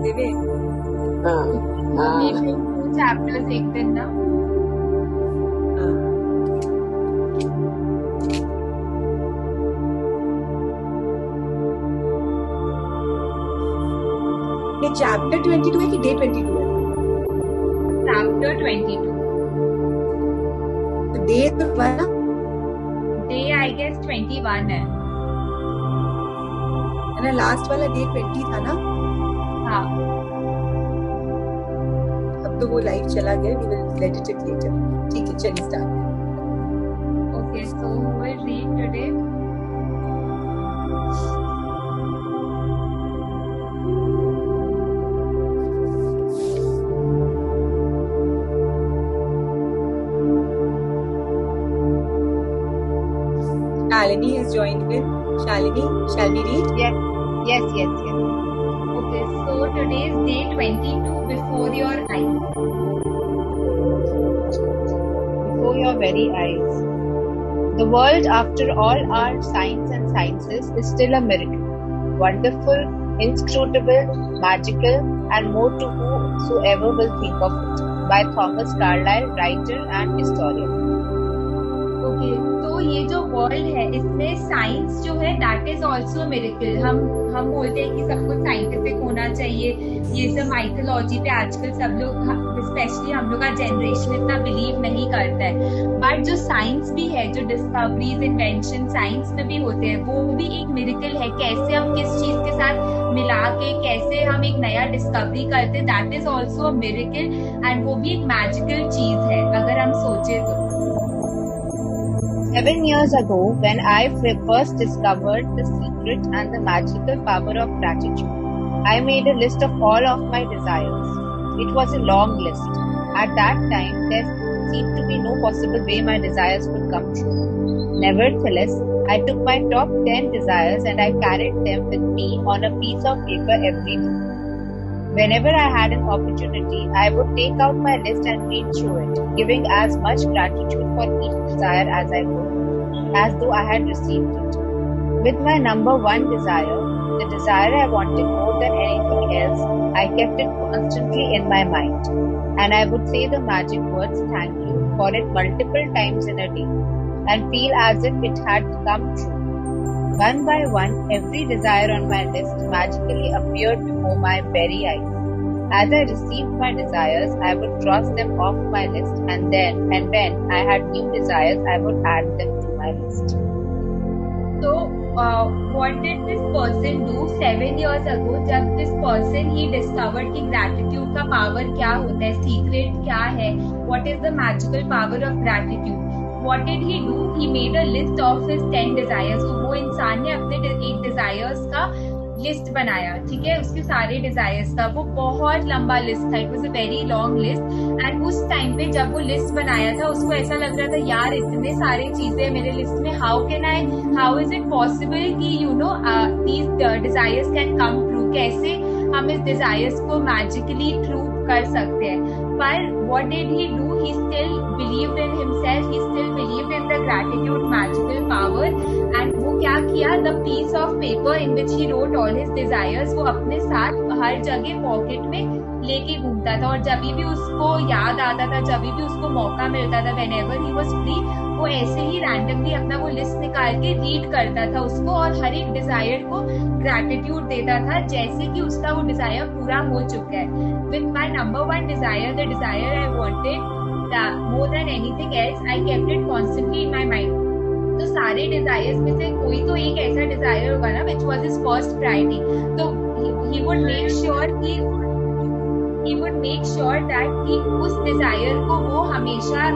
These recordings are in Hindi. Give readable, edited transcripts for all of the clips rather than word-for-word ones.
रहते हुए। चैप्टर्स एक दिन ना। ये चैप्टर 22 है कि डे 22 है? चैप्टर 22। तो डे तो 1 ना? डे आई गेस 21 है ना, लास्ट वाला डे 20 था ना? हाँ। अब तो वो लाइव चला गया, we will let it later. ठीक है, चलिए start. Okay, so who will read today? Shalini has joined in. Shalini, shall we read? Yes. Okay, so today is day 22 before your eyes. Before your very eyes. The world, after all our science and sciences, is still a miracle. Wonderful, inscrutable, magical, and more to whosoever will think of it. By Thomas Carlyle, writer and historian. Okay, तो ये जो वर्ल्ड है इसमें साइंस जो है दैट इज ऑल्सो मिरेकल। हम बोलते हैं कि सब कुछ साइंटिफिक होना चाहिए, ये सब माइथोलॉजी पे आजकल सब लोग स्पेशली हम लोग का जनरेशन इतना बिलीव नहीं करता है। बट जो साइंस भी है, जो डिस्कवरीज इन्वेंशन साइंस में भी होते हैं, वो भी एक मिरेकल है। कैसे हम किस चीज के साथ मिला के कैसे हम एक नया डिस्कवरी करते हैं, that is also a miracle. And वो भी एक मैजिकल चीज है अगर हम सोचे तो। 7 years ago, when I first discovered the secret and the magical power of gratitude, I made a list of all of my desires. It was a long list. At that time, there seemed to be no possible way my desires could come true. Nevertheless, I took my top 10 desires and I carried them with me on a piece of paper every day. Whenever I had an opportunity, I would take out my list and read through it, giving as much gratitude for each desire as I could, as though I had received it. With my number 1 desire, the desire I wanted more than anything else, I kept it constantly in my mind, and I would say the magic words "thank you" for it multiple times in a day, and feel as if it had come true. One by one, every desire on my list magically appeared before my very eyes. As I received my desires, I would cross them off my list, and when I had new desires, I would add them to my list. So, what did this person do 7 years ago? जब this person he discovered कि gratitude का power क्या होता है, secret क्या है, what is the magical power of gratitude? What did he do? He made a list of his 10 desires. तो वो इंसान ने अपने 8 desires का लिस्ट बनाया, ठीक है, उसके सारे डिजायर्स का। वो बहुत लंबा लिस्ट था, it was a very long list. And उस टाइम पे जब वो लिस्ट बनाया था, उसको ऐसा लग रहा था यार इतने सारी चीजें मेरे लिस्ट में, हाउ इज इट पॉसिबल कि you know these desires can come true, कैसे हम इस डिजायर्स को मैजिकली ट्रू कर सकते हैं। पर what did he do? He still believed in himself, he still believed in the gratitude magical power, and वो क्या किया, the piece of paper in which he wrote all his desires, वो अपने साथ हर जगह पॉकेट में लेके घूमता था। और जब भी उसको याद आता था, जब भी उसको मौका मिलता था, whenever he was free, वो ऐसे ही रैंडमली अपना वो लिस्ट निकाल के रीड करता था उसको, और हर एक डिजायर को ग्रैटिट्यूड देता था जैसे कि उसका वो डिजायर पूरा हो चुका है। With my number 1 desire, the desire I wanted more than anything else, I kept it constantly in my mind. तो सारे डिजायर्स में से कोई तो एक ऐसा डिजायर होगा ना which was his first priority. तो he would make sure that कि उस डिजायर को वो हमेशा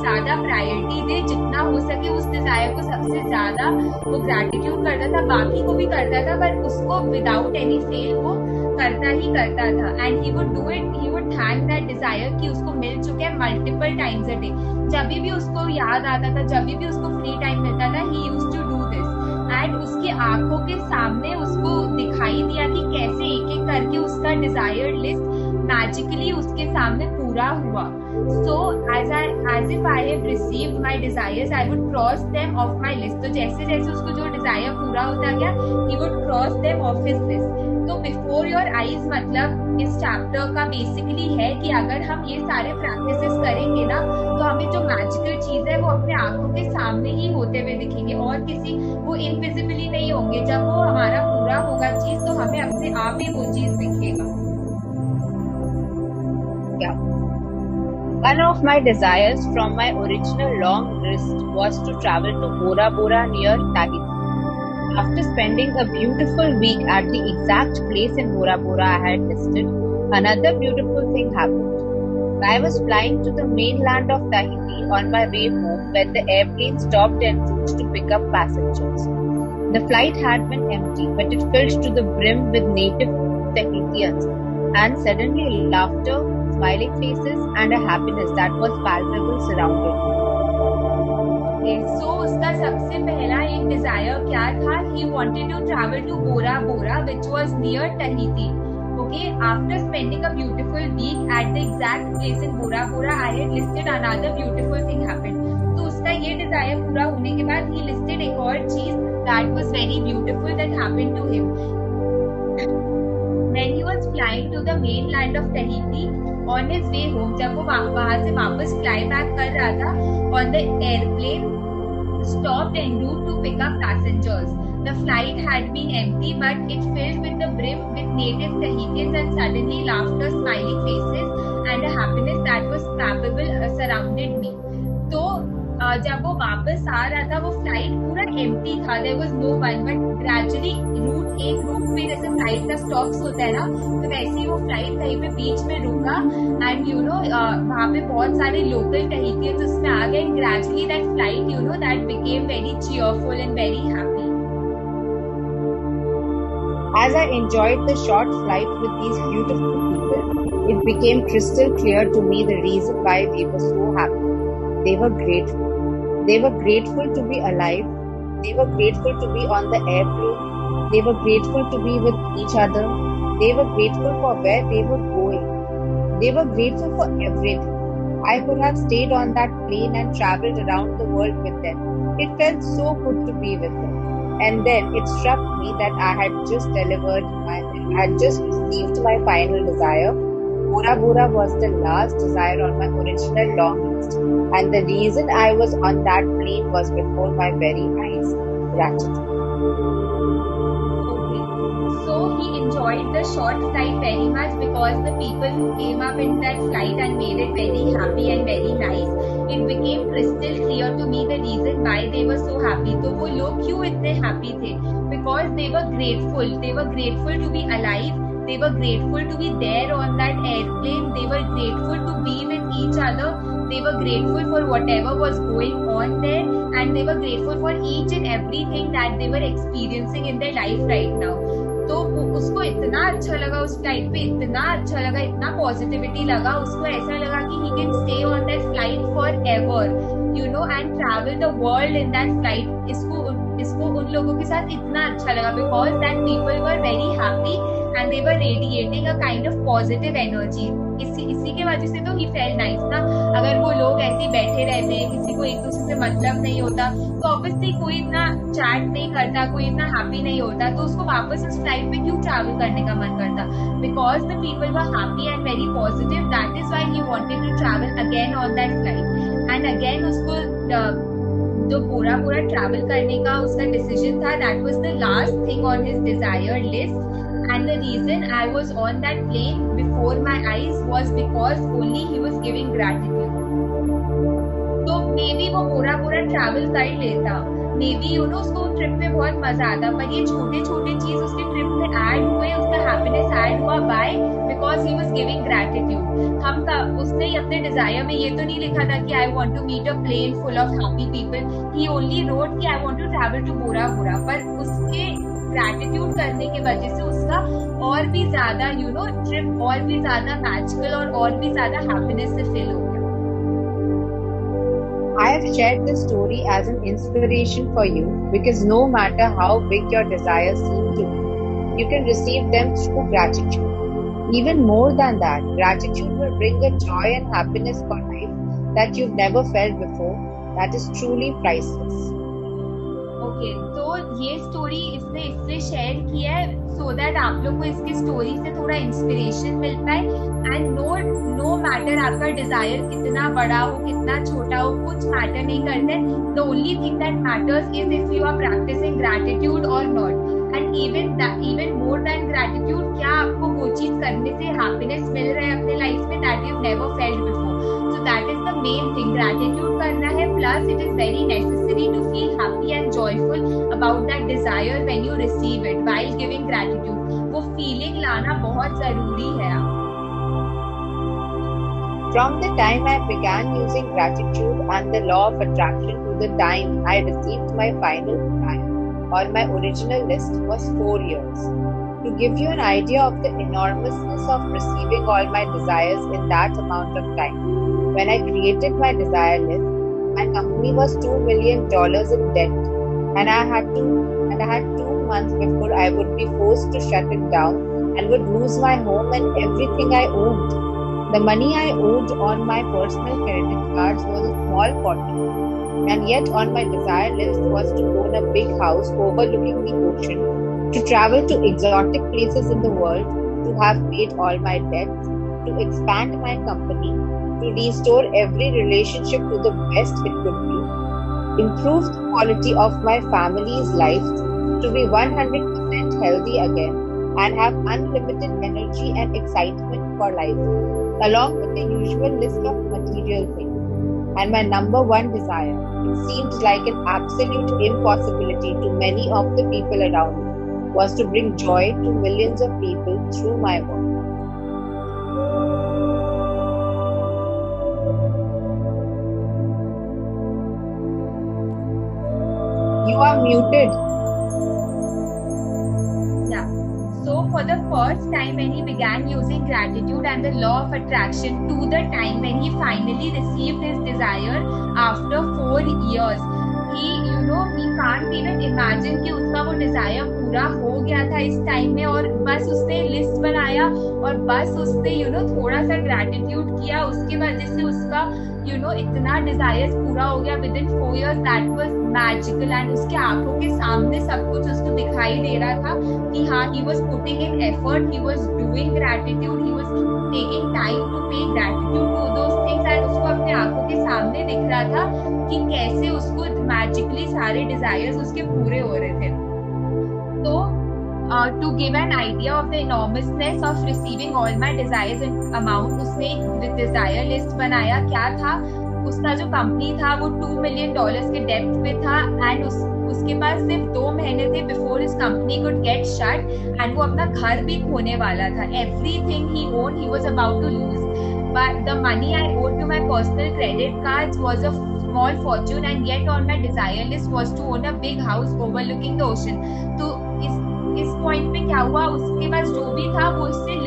ज्यादा प्रायोरिटी दे, जितना हो सके उस डिजायर को सबसे ज्यादा वो ग्रैटिट्यूड करता था। बाकी को भी करता था, पर उसको विदाउट एनी फेल वो करता ही करता था। And he would do it, he would thank that desire कि उसको मिल चुके हैं मल्टीपल टाइम्स अ डे। जब भी उसको याद आता था, जब भी उसको फ्री टाइम मिलता था, he used to do this. And उसकी आंखों के सामने उसको दिखाई दिया कि कैसे एक एक करके उसका डिजायर्ड लिस्ट मैजिकली उसके सामने पूरा हुआ। So as if I have received my desires, I would cross them off my list. तो जैसे जैसे उसको जो डिजायर पूरा होता गया, he would cross them off his list. तो बिफोर योर आईज मतलब इस चैप्टर का बेसिकली है कि अगर हम ये सारे प्रैक्टिसेस करेंगे ना तो हमें जो मैजिकल चीज है वो अपने आंखों के सामने ही होते हुए दिखेंगे और किसी वो इनविजिबली नहीं होंगे। जब वो हमारा पूरा होगा चीज तो हमें अपने आप ही वो चीज दिखेगा। One of my desires from my original long list was to travel to Bora Bora near Tahiti. After spending a beautiful week at the exact place in Bora Bora I had listed, another beautiful thing happened. I was flying to the mainland of Tahiti on my way home when the airplane stopped en route to pick up passengers. The flight had been empty, but it filled to the brim with native Tahitians, and suddenly laughter, smiling faces, and a happiness that was palpable surrounded me. So उसका सबसे पहला एक डिजायर क्या था? He wanted to travel to Bora Bora, which was near Tahiti. Okay, after spending a beautiful week at the exact place in Bora Bora, I had listed another beautiful thing happened. तो उसका ये डिजायर पूरा होने के बाद he listed एक और चीज that was very beautiful that happened to him. When he was flying to the mainland of Tahiti, on his way home, जब वो वहाँ से वापस fly back कर रहा था, on the airplane stopped en route to pick up passengers. The flight had been empty, but it filled with the brim with native Tahitians, and suddenly laughter, smiling faces, and a happiness that was palpable surrounded me. तो जब वो वापस आ रहा था वो फ्लाइट पूरा एम्प्टी था, there was no one, but gradually एक रूट पे जैसे फ्लाइट का स्टॉप्स होता है ना, तो वैसे ही वो फ्लाइट कहीं पे बीच में रुका एंड यू नो वहाँ पे बहुत सारे लोकल टहीटियंस उसमें आ गए। Gradually that flight you know that became very cheerful and very happy. As I enjoyed the short flight with these beautiful people, it became crystal clear to me the reason why they were so happy. They were grateful. They were grateful to be alive. They were grateful to be on the airplane. They were grateful to be with each other. They were grateful for where they were going. They were grateful for everything. I could have stayed on that plane and traveled around the world with them. It felt so good to be with them. And then it struck me that I had just received my final desire. Bora Bora was the last desire on my original long list, and the reason I was on that plane was before my very eyes. Gratitude. Okay. So he enjoyed the short flight very much because the people who came up in that flight and made it very happy and very nice. It became crystal clear to me the reason why they were so happy. तो वो लोग क्यों इतने happy थे? Because they were grateful. They were grateful to be alive. They were grateful to be there on that airplane. They were grateful to be with each other. They were grateful for whatever was going on there, and they were grateful for each and everything that they were experiencing in their life right now. तो उसको इतना अच्छा लगा उस फ्लाइट पे, इतना अच्छा लगा, इतना पॉजिटिविटी लगा, उसको ऐसा लगा कि he can stay on that flight forever, you know, and travel the world in that flight. इसको उन लोगों के साथ इतना अच्छा लगा because that people were very happy and they were radiating a kind of positive energy. इसी के वजह से तो he felt nice ना। अगर वो लोग ऐसे बैठे रहते, किसी को एक दूसरे से मतलब नहीं होता, तो ऑब्वियसली कोई इतना चैट नहीं करता, कोई इतना हैप्पी नहीं होता, तो उसको वापस उस फ्लाइट पे क्यों ट्रैवल करने का मन करता? Because the people were happy and very positive, that is why he wanted to travel again on that flight. And again उसको जो पूरा ट्रैवल करने का उसका डिसीजन था, that was the last thing on his desire list. And the reason I was on that plane before my eyes was because only he was giving gratitude. तो मे बी वो पूरा ट्रैवल कर लेता, मे बी यू नो उसको ट्रिप में बहुत मजा आता, पर ये छोटे छोटे चीज उसके ट्रिप में ऐड हुए, उसका हैप्पीनेस ऐड हुआ by because he was giving gratitude. उसने अपने डिजायर में ये तो नहीं लिखा था कि I want to meet a plane full of happy people, he only wrote कि I want to travel to Bora, पर उसके ग्रैटिट्यूड करने की वजह से उसका और भी ज्यादा यू नो ट्रिप और भी ज्यादा मैजिकल और भी ज्यादा हैप्पीनेस से फिल हो गया। I have shared this story as an inspiration for you because no matter how big your desires seem to be, you can receive them through gratitude. Even more than that, gratitude will bring a joy and happiness for life that you've never felt before. That is truly priceless. Okay, तो ये स्टोरी इसने इसलिए शेयर की है सो दैट आप लोग को इसकी स्टोरी से थोड़ा इंस्पिरेशन मिल पाए। एंड नो मैटर आपका डिजायर कितना बड़ा हो कितना छोटा हो, कुछ मैटर नहीं करते। The only thing that matters is if you are practicing gratitude और not. And even more than gratitude, क्या आपको वो चीज करने से हैप्पीनेस मिल रहा है अपने लाइफ में that you never felt before. So that is the main thing, gratitude करना है, plus it is very necessary to feel happy and joyful about that desire when you receive it while giving gratitude। वो feeling लाना बहुत जरूरी है। From the time I began using gratitude and the law of attraction to the time I received my final desire or my original list was 4 years. To give you an idea of the enormousness of receiving all my desires in that amount of time, when I created my desire list, my company was $2 million in debt, and I had 2 months before I would be forced to shut it down and would lose my home and everything I owned. The money I owed on my personal credit cards was a small fortune, and yet on my desire list was to own a big house overlooking the ocean, to travel to exotic places in the world, to have paid all my debts, to expand my company, to restore every relationship to the best it could be, improve the quality of my family's lives, to be 100% healthy again, and have unlimited energy and excitement for life, along with the usual list of material things. And my number one desire, it seemed like an absolute impossibility to many of the people around me, was to bring joy to millions of people through my work. You are muted. Yeah. So for the first time when he began using gratitude and the law of attraction to the time when he finally received his desire after 4 years, he can't even imagine कि उसका वो डिजायर पूरा हो गया था इस टाइम में, और बस उसने लिस्ट बनाया और बस उसने थोड़ा सा ग्रैटिट्यूड किया, उसके वजह से उसका इतना डिजायर पूरा हो गया with in 4 years। That was magical. And उसके आंखों के सामने सब कुछ उसको दिखाई दे रहा था कि हाँ, he was putting in effort, he was doing gratitude, he was taking time to pay gratitude to those things. And उसको अपने आंखों के सामने दिख रहा था कि कैसे उसको मैजिकली सारे डिजायर्स उसके पूरे हो रहे थे। तो to give an idea of the enormousness of receiving all my desires in amount, उसने एक desire list बनाया। क्या था उसका जो कंपनी था वो $2 million के डेप्ट पे था, एंड उसके पास सिर्फ 2 महीने थे before his company could get shut, and वो अपना घर भी खोने वाला था। Everything he own he was about to lose, but the money I owed to my personal credit cards was a small fortune, and yet on my desire list was to own a big house overlooking the ocean। तो इस पॉइंट पे क्या हुआ, उसके पास जो भी था वो उससे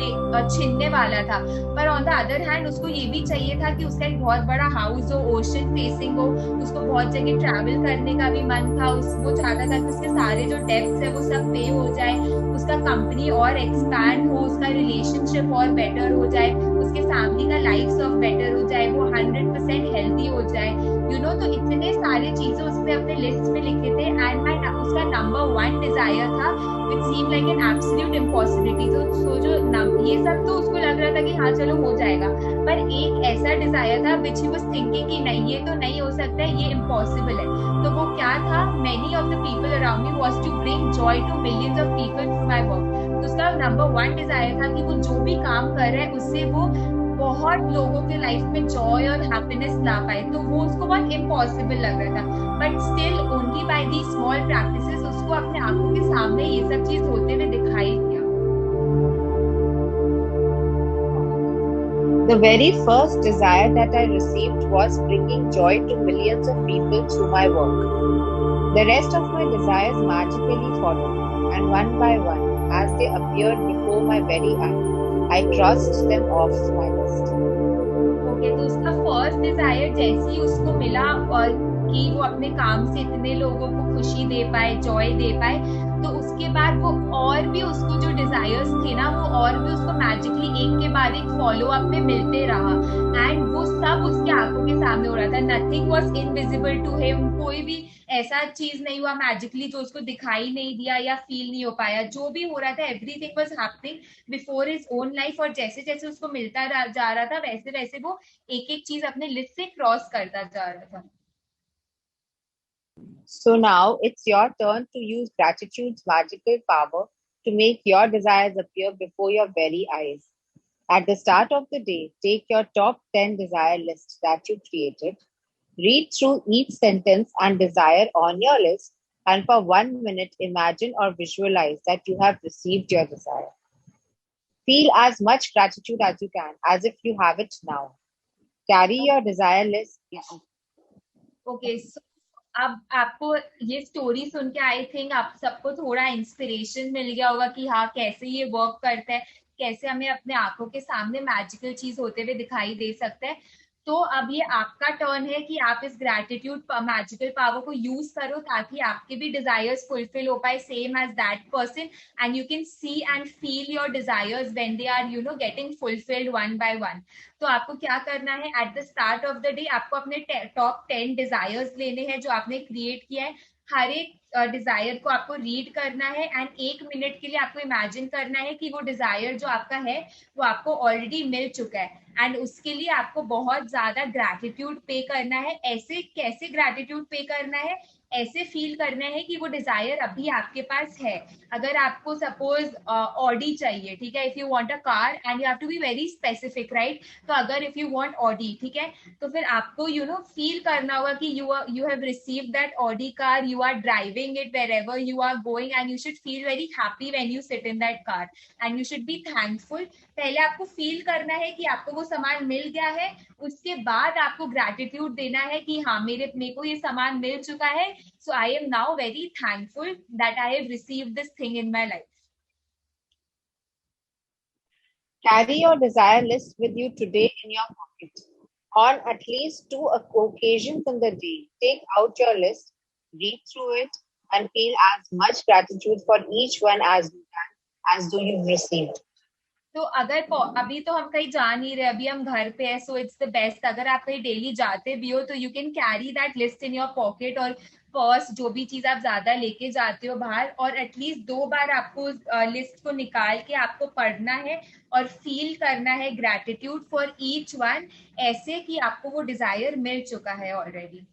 छीनने वाला था, पर ऑन द अदर हैंड उसको ये भी चाहिए था कि उसका एक बहुत बड़ा हाउस हो, ओशन फेसिंग हो, उसको बहुत जगह ट्रैवल करने का भी मन था। वो चाहता था कि उसके सारे जो डेब्ट्स है वो सब पे हो जाए, उसका कंपनी और एक्सपैंड हो, उसका रिलेशनशिप और बेटर हो जाए, उसके फैमिली का लाइफ ऑफ बेटर हो जाए, वो 100% हेल्दी हो जाए। तो इतने सारे चीजें उसने अपने लिस्ट में लिखे थे। एंड उसका नंबर 1 डिजायर था which seem like an absolute impossibility. तो जो ये सब तो उसको लग रहा था कि हाँ चलो हो जाएगा, पर एक ऐसा डिजायर था विच ही वाज थिंकिंग कि नहीं, ये तो नहीं हो सकता है, ये इम्पॉसिबल है। तो वो क्या था, many of the people around me was to bring joy to millions of people through my work. तो उसका नंबर 1 डिजायर था कि वो जो भी काम कर रहा है उससे वो बहुत लोगों के लाइफ में जॉय और हैप्पीनेस ला पाए। तो वो उसको बहुत इम्पॉसिबल लग रहा था, but still only by the small practices उसको अपने आंखों के सामने ये सब चीज होते हुए दिखाई दिया। The very first desire that I received was bringing joy to millions of people through my work. The rest of my desires magically followed, and one by one, as they appeared before my very eyes, I crossed them off my list. Okay, तो उसका फर्स्ट डिजायर जैसे ही उसको मिला और कि वो अपने काम से इतने लोगों को खुशी दे पाए, जॉय दे पाए, तो उसके बाद वो और भी उसको जो डिजायर्स थे ना, वो और भी उसको मैजिकली एक के बाद एक फॉलो अप में मिलते रहा, एंड वो सब उसके आंखों के सामने हो रहा था. Nothing was invisible to him. कोई भी ऐसा चीज नहीं हुआ मैजिकली जो उसको दिखाई नहीं दिया या फील नहीं हो पाया. जो भी हो रहा था, everything was happening before his own life. और जैसे जैसे उसको मिलता जा रहा था, वैसे वैसे वो एक एक चीज अपने लिस्ट से क्रॉस करता जा रहा था. So now it's your turn to use gratitude's magical power to make your desires appear before your very eyes. At the start of the day, take your top 10 desire list that you created. Read through each sentence and desire on your list, and for 1 minute, imagine or visualize that you have received your desire. Feel as much gratitude as you can, as if you have it now. Carry your desire list. Okay, so अब आपको ये स्टोरी सुन के आई थिंक आप सबको थोड़ा इंस्पिरेशन मिल गया होगा कि हाँ कैसे ये वर्क करता है, कैसे हमें अपने आंखों के सामने मैजिकल चीज होते हुए दिखाई दे सकता है. तो अब ये आपका टर्न है कि आप इस ग्रैटिट्यूड मैजिकल पावर को यूज करो ताकि आपके भी डिजायर्स फुलफिल हो पाए same as that person, and you can see and feel your desires when they are getting fulfilled one by one. तो आपको क्या करना है, at the start of the day आपको अपने टॉप 10 डिजायर्स लेने हैं जो आपने क्रिएट किया है. हर एक डिजायर को आपको रीड करना है, एंड 1 मिनट के लिए आपको इमेजिन करना है कि वो डिजायर जो आपका है वो आपको ऑलरेडी मिल चुका है, एंड उसके लिए आपको बहुत ज्यादा ग्रैटिट्यूड पे करना है. ऐसे कैसे ग्रैटिट्यूड पे करना है, ऐसे फील करना है कि वो डिजायर अभी आपके पास है. अगर आपको सपोज ऑडी चाहिए, ठीक है, if you want a car and you have to be very specific, right. तो अगर इफ यू वांट ऑडी, ठीक है, तो फिर आपको फील करना होगा कि you have received that Audi car, you are driving it wherever you are going, and you should feel very happy when you sit in that car, and you should be thankful. पहले आपको फील करना है कि आपको वो सामान मिल गया है, उसके बाद आपको ग्रैटिट्यूड देना है कि हाँ मेरे को ये सामान मिल चुका है, so I am now very thankful that I have received this thing in my life. Carry your desire list with you today in your pocket. On at least 2 occasions in the day, take out your list, read through it, and feel as much gratitude for each one as you can, as though you've received. तो अगर अभी तो हम कहीं जा नहीं रहे, अभी हम घर पे है, सो इट्स द बेस्ट. अगर आप कहीं डेली जाते भी हो तो you can carry that list in your pocket, और पर्स, जो भी चीज आप ज्यादा लेके जाते हो बाहर, और एटलीस्ट 2 बार आपको लिस्ट को निकाल के आपको पढ़ना है और फील करना है ग्रैटिट्यूड फॉर ईच वन, ऐसे कि आपको वो डिजायर मिल चुका है already.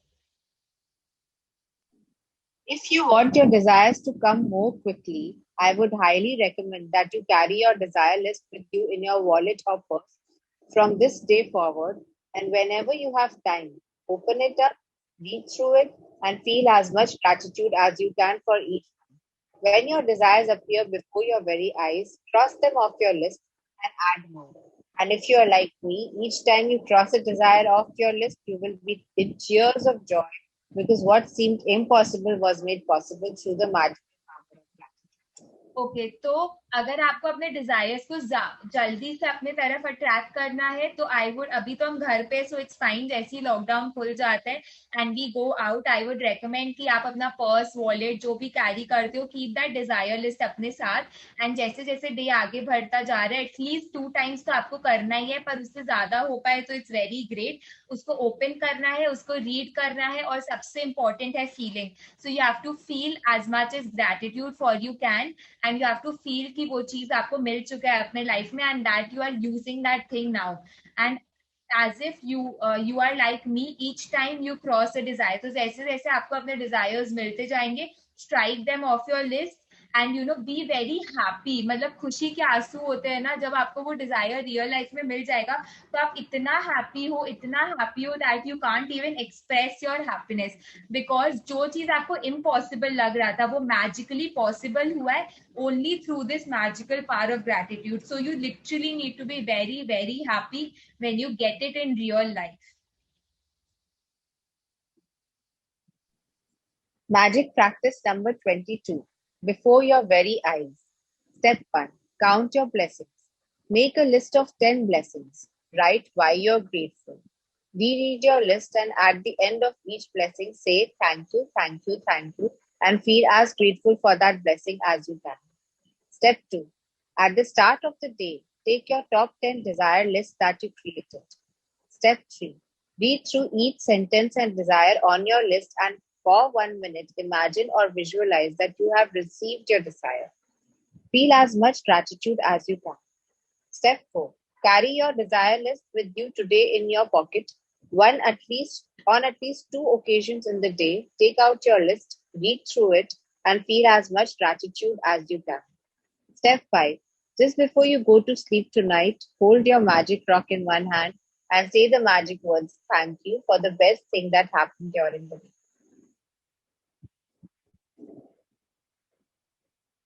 If you want your desires to come more quickly, I would highly recommend that you carry your desire list with you in your wallet or purse from this day forward. And whenever you have time, open it up, read through it, and feel as much gratitude as you can for each one. When your desires appear before your very eyes, cross them off your list and add more. And if you are like me, each time you cross a desire off your list, you will be in tears of joy, because what seemed impossible was made possible through the magical power of gratitude. Okay, तो अगर आपको अपने डिजायर्स को जल्दी से अपने तरफ अट्रैक्ट करना है तो आई वुड, अभी तो हम घर पे, सो इट्स फाइन, जैसे ही लॉकडाउन खुल जाता है and we go out, I would recommend कि आप अपना पर्स, वॉलेट जो भी कैरी करते हो, कीप दैट डिजायर लिस्ट अपने साथ. एंड जैसे जैसे डे आगे बढ़ता जा रहा है, एटलीस्ट 2 टाइम्स तो आपको करना ही है, पर उससे ज्यादा हो पाए तो इट्स वेरी ग्रेट. उसको ओपन करना है, उसको रीड करना है, और सबसे इंपॉर्टेंट है feeling. So you have to feel as much as gratitude for you can, and you have to feel कि वो चीज आपको मिल चुका है अपने लाइफ में, and that you are using that thing now. And as if you are like me, each time you cross a desire, तो जैसे जैसे आपको अपने desires मिलते जाएंगे, strike them off your list and be very happy. मतलब खुशी के आंसू होते हैं ना, जब आपको वो desire real life में मिल जाएगा तो आप इतना happy हो that you can't even express your happiness, because जो चीज आपको impossible लग रहा था वो magically possible हुआ है only through this magical power of gratitude. So you literally need to be very, very happy when you get it in real life. Magic practice number 22. Before your very eyes. Step 1. Count your blessings. Make a list of 10 blessings. Write why you're grateful. Reread your list and at the end of each blessing, say thank you, thank you, thank you, and feel as grateful for that blessing as you can. Step 2. At the start of the day, take your top 10 desire list that you created. Step 3. Read through each sentence and desire on your list and for 1 minute, imagine or visualize that you have received your desire. Feel as much gratitude as you can. Step 4. Carry your desire list with you today in your pocket. On at least 2 occasions in the day, take out your list, read through it, and feel as much gratitude as you can. Step 5. Just before you go to sleep tonight, hold your magic rock in one hand and say the magic words, thank you, for the best thing that happened during the day.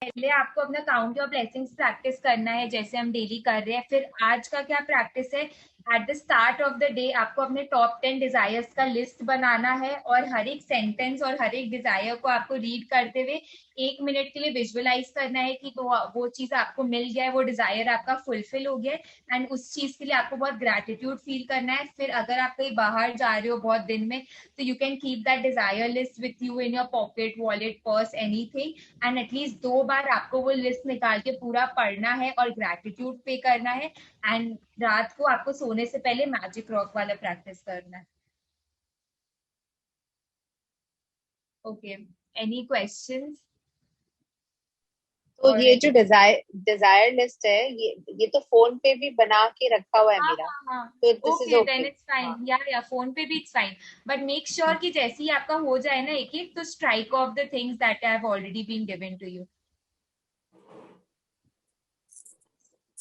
पहले आपको अपना काउंट योर ब्लेसिंग्स प्रैक्टिस करना है जैसे हम डेली कर रहे हैं. फिर आज का क्या प्रैक्टिस है, at the start of the day आपको अपने टॉप 10 डिजायर्स का लिस्ट बनाना है और हर एक सेंटेंस और हर एक डिजायर को आपको रीड करते हुए 1 मिनट के लिए विजुअलाइज करना है कि तो वो चीज आपको मिल गया है, वो डिजायर आपका फुलफिल हो गया है एंड उस चीज के लिए आपको बहुत ग्रेटिट्यूड फील करना है. फिर अगर आप कहीं बाहर जा रहे हो बहुत दिन में तो you can keep that desire list with you in your pocket, wallet, purse, anything and at least 2 बार आपको वो लिस्ट निकाल के पूरा पढ़ना है और ग्रेटिट्यूड पे करना है. एंड रात को आपको सोने से पहले मैजिक रॉक वाला प्रैक्टिस करना है. Okay, any questions? तो ये जो डिजायर लिस्ट है ये तो फोन पे भी बना के रखा हुआ है मेरा. तो this is okay, then it's fine. या फोन पे भी it's fine, but make sure कि जैसे ही आपका हो जाए ना एक एक, तो strike off the things that have already been given to you.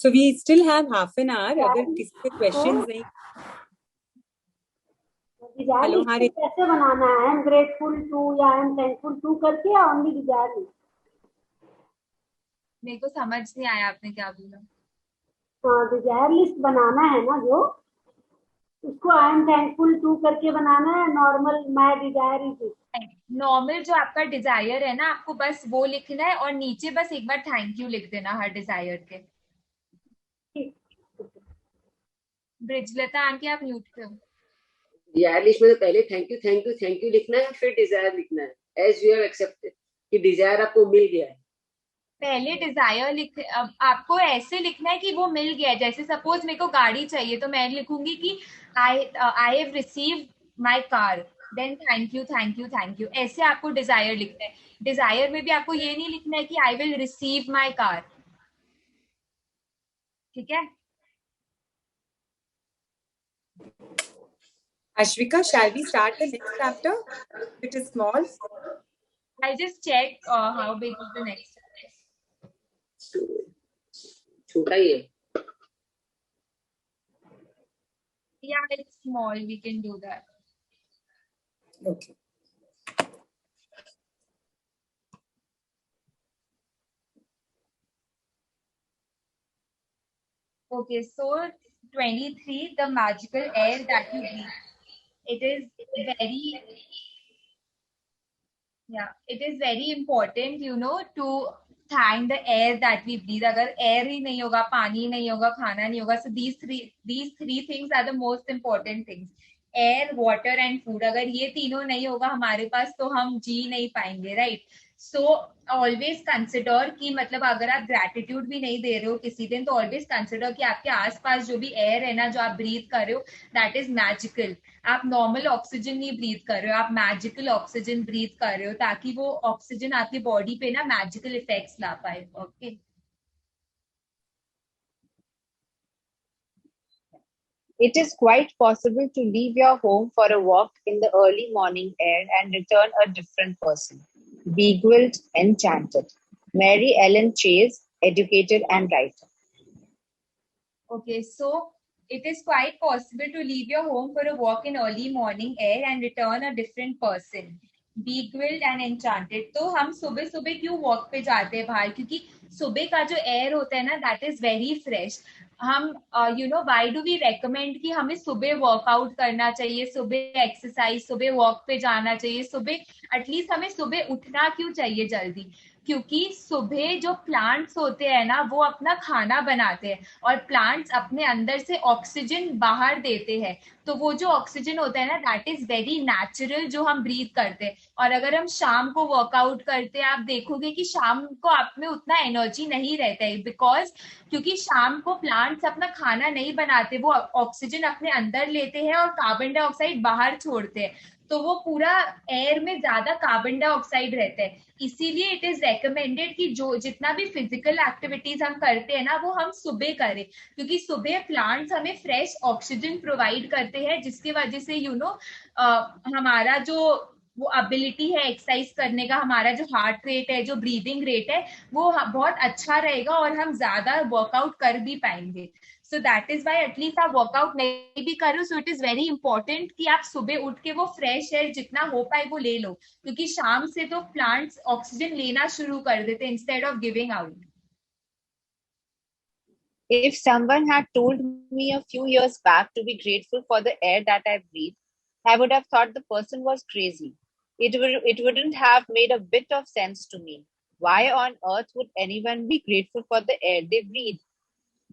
So we still have half an hour. अगर किसी के questions नहीं. हेलो, कैसे बनाना है? आई एम ग्रेटफुल टू या आई एम थैंकफुल टू करके या ओनली डिजायर लिस्ट? मेरे को समझ नहीं आया आपने क्या बोला. हाँ, डिजायर लिस्ट बनाना है ना जो, उसको आई एम थैंकफुल टू करके बनाना है. Normal my desire is, normal जो आपका डिजायर है ना आपको बस वो लिखना है और नीचे बस एक बार थैंक यू लिख देना हर डिजायर के. ब्रिजलता आंटी आप म्यूट करो. डिजायर लिस्ट में तो पहले थैंक यू लिखना है, फिर डिजायर लिखना है एज यू हैव एक्सेप्टेड कि डिजायर आपको मिल गया है. पहले डिजायर आपको ऐसे लिखना है कि वो मिल गया है. जैसे सपोज मेरे को गाड़ी चाहिए तो मैं लिखूंगी कि I have received my car, then thank you. ऐसे आपको डिजायर लिखना है. डिजायर में भी आपको ये नहीं लिखना है कि I will receive my car. ठीक है Ashvika, shall we start the next chapter? It is small. I'll just check how big is the next chapter. छोटा ही है. Yeah, it's small. We can do that. Okay. Okay, so 23, the magical air that you breathe. It is very important, you know, to thank the air that we breathe. अगर air ही नहीं होगा, पानी नहीं होगा, खाना नहीं होगा, so these three things are the most important things. Air, water and food. अगर ये तीनों नहीं होगा हमारे पास तो हम जी नहीं पाएंगे, right? So always consider कि मतलब अगर आप gratitude भी नहीं दे रहे हो किसी दिन तो always consider कि आपके आसपास जो भी air है ना जो आप breathe कर रहे हो that is magical. आप normal oxygen नहीं breathe कर रहे हो, आप magical oxygen breathe कर रहे हो ताकि वो oxygen आपकी body पे ना magical effects ला पाए. Okay. It is quite possible to leave your home for a walk in the early morning air and return a different person. Beguiled, enchanted. Mary Ellen Chase, educated and writer. Okay, so it is quite possible to leave your home for a walk in early morning air and return a different person. Beguiled and enchanted. तो हम सुबह सुबह क्यों वॉक पे जाते हैं बाहर? क्योंकि सुबह का जो एयर होता है ना, दैट इज वेरी फ्रेश. हम व्हाई डू वी रेकमेंड कि हमें सुबह वर्कआउट करना चाहिए, सुबह एक्सरसाइज, सुबह वॉक पे जाना चाहिए, सुबह एटलीस्ट हमें सुबह उठना क्यों चाहिए जल्दी? क्योंकि सुबह जो प्लांट्स होते हैं ना, वो अपना खाना बनाते हैं और प्लांट्स अपने अंदर से ऑक्सीजन बाहर देते हैं. तो वो जो ऑक्सीजन होता है ना, दैट इज वेरी नेचुरल, जो हम ब्रीथ करते हैं. और अगर हम शाम को वर्कआउट करते हैं, आप देखोगे कि शाम को आप में उतना एनर्जी नहीं रहता है, बिकॉज क्योंकि शाम को प्लांट्स अपना खाना नहीं बनाते, वो ऑक्सीजन अपने अंदर लेते हैं और कार्बन डाइऑक्साइड बाहर छोड़ते हैं. तो वो पूरा एयर में ज्यादा कार्बन डाइऑक्साइड रहता है. इसीलिए इट इज रेकमेंडेड कि जो जितना भी फिजिकल एक्टिविटीज हम करते हैं ना, वो हम सुबह करें, क्योंकि सुबह प्लांट्स हमें फ्रेश ऑक्सीजन प्रोवाइड करते हैं, जिसकी वजह से हमारा जो वो एबिलिटी है एक्सरसाइज करने का, हमारा जो हार्ट रेट है, जो ब्रीदिंग रेट है, वो बहुत अच्छा रहेगा और हम ज्यादा वर्कआउट कर भी पाएंगे. So that is why at least आप वर्कआउट नहीं भी करो, so it is very important कि आप सुबह उठ के वो फ्रेश एयर जितना हो पाए वो ले लो, क्योंकि शाम से तो प्लांट्स ऑक्सीजन लेना शुरू कर देते instead of giving out. If someone had told me a few years back to be grateful for the air that I breathe, I would have thought the person was crazy. It wouldn't have made a bit of sense to me. Why on earth would anyone be grateful for the air they breathe?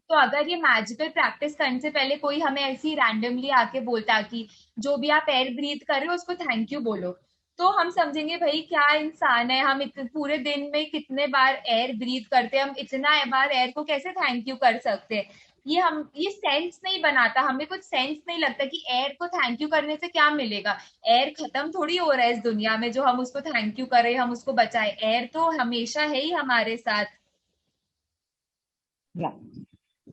तो अगर ये मैजिकल प्रैक्टिस करने से पहले कोई हमें ऐसी रैंडमली आके बोलता कि जो भी आप एयर ब्रीथ कर रहे हो उसको थैंक यू बोलो, तो हम समझेंगे भाई क्या इंसान है, हम पूरे दिन में कितने बार एयर ब्रीथ करते हैं, हम इतना बार एयर को कैसे थैंक यू कर सकते हैं? ये सेंस नहीं बनाता, हमें कुछ सेंस नहीं लगता कि एयर को थैंक यू करने से क्या मिलेगा. एयर खत्म थोड़ी हो रहा है इस दुनिया में जो हम उसको थैंक यू करें, हम उसको बचाए. एयर तो हमेशा है ही हमारे साथ. Yeah.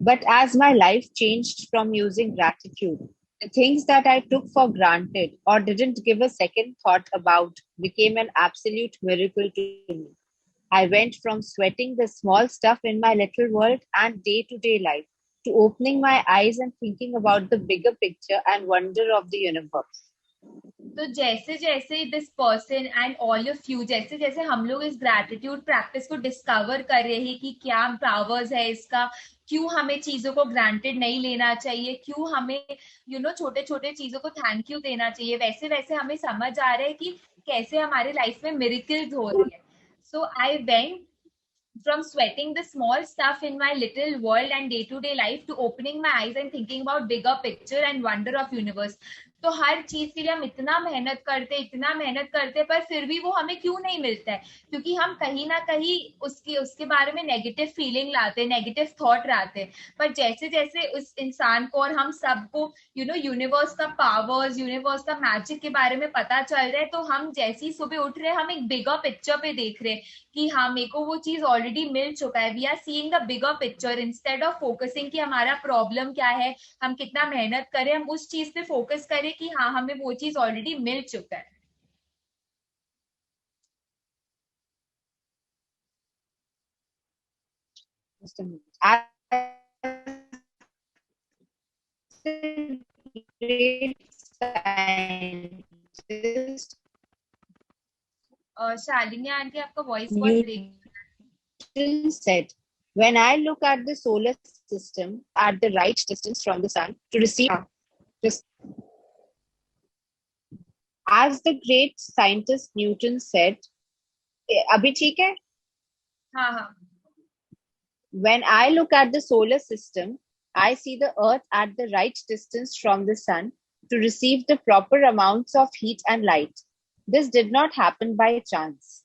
But as my life changed from using gratitude, the things that I took for granted or didn't give a second thought about became an absolute miracle to me. I went from sweating the small stuff in my little world and day-to-day life to opening my eyes and thinking about the bigger picture and wonder of the universe. तो जैसे जैसे this person and all of you, जैसे जैसे हम लोग इस ग्रैटिट्यूड प्रैक्टिस को डिस्कवर कर रहे हैं कि क्या पावर्स है इसका, क्यों हमें चीजों को ग्रांटेड नहीं लेना चाहिए, क्यों हमें छोटे छोटे चीजों को थैंक यू देना चाहिए, वैसे वैसे हमें समझ आ रहा है कि कैसे हमारे लाइफ में मिरेकल्स हो रही है. So I went from sweating the small stuff in my little world and day-to-day life to opening my eyes and thinking about bigger picture and wonder of universe. तो हर चीज के लिए हम इतना मेहनत करते पर फिर भी वो हमें क्यों नहीं मिलता है? क्योंकि हम कहीं ना कहीं उसके बारे में नेगेटिव फीलिंग लाते, नेगेटिव थॉट लाते. पर जैसे जैसे उस इंसान को और हम सबको यूनिवर्स का पावर्स, यूनिवर्स का मैजिक के बारे में पता चल रहा है, तो हम जैसे ही सुबह उठ रहे हैं हम एक बिगर पिक्चर पे देख रहे हैं कि हाँ मेरे को वो चीज ऑलरेडी मिल चुका है. We are seeing the bigger picture instead of focusing कि हमारा प्रॉब्लम क्या है, हम कितना मेहनत करें. हम उस चीज पे फोकस करें कि हाँ हमें वो चीज ऑलरेडी मिल चुका है. Just a minute. Great scientist Shalini aunty आपका वॉइस बहुत break said, when I look at the solar system at the right distance from the sun to receive as the great scientist Newton said, abhi theek hai? हाँ. When I look at the solar system, I see the earth at the right distance from the sun to receive the proper amounts of heat and light. This did not happen by chance.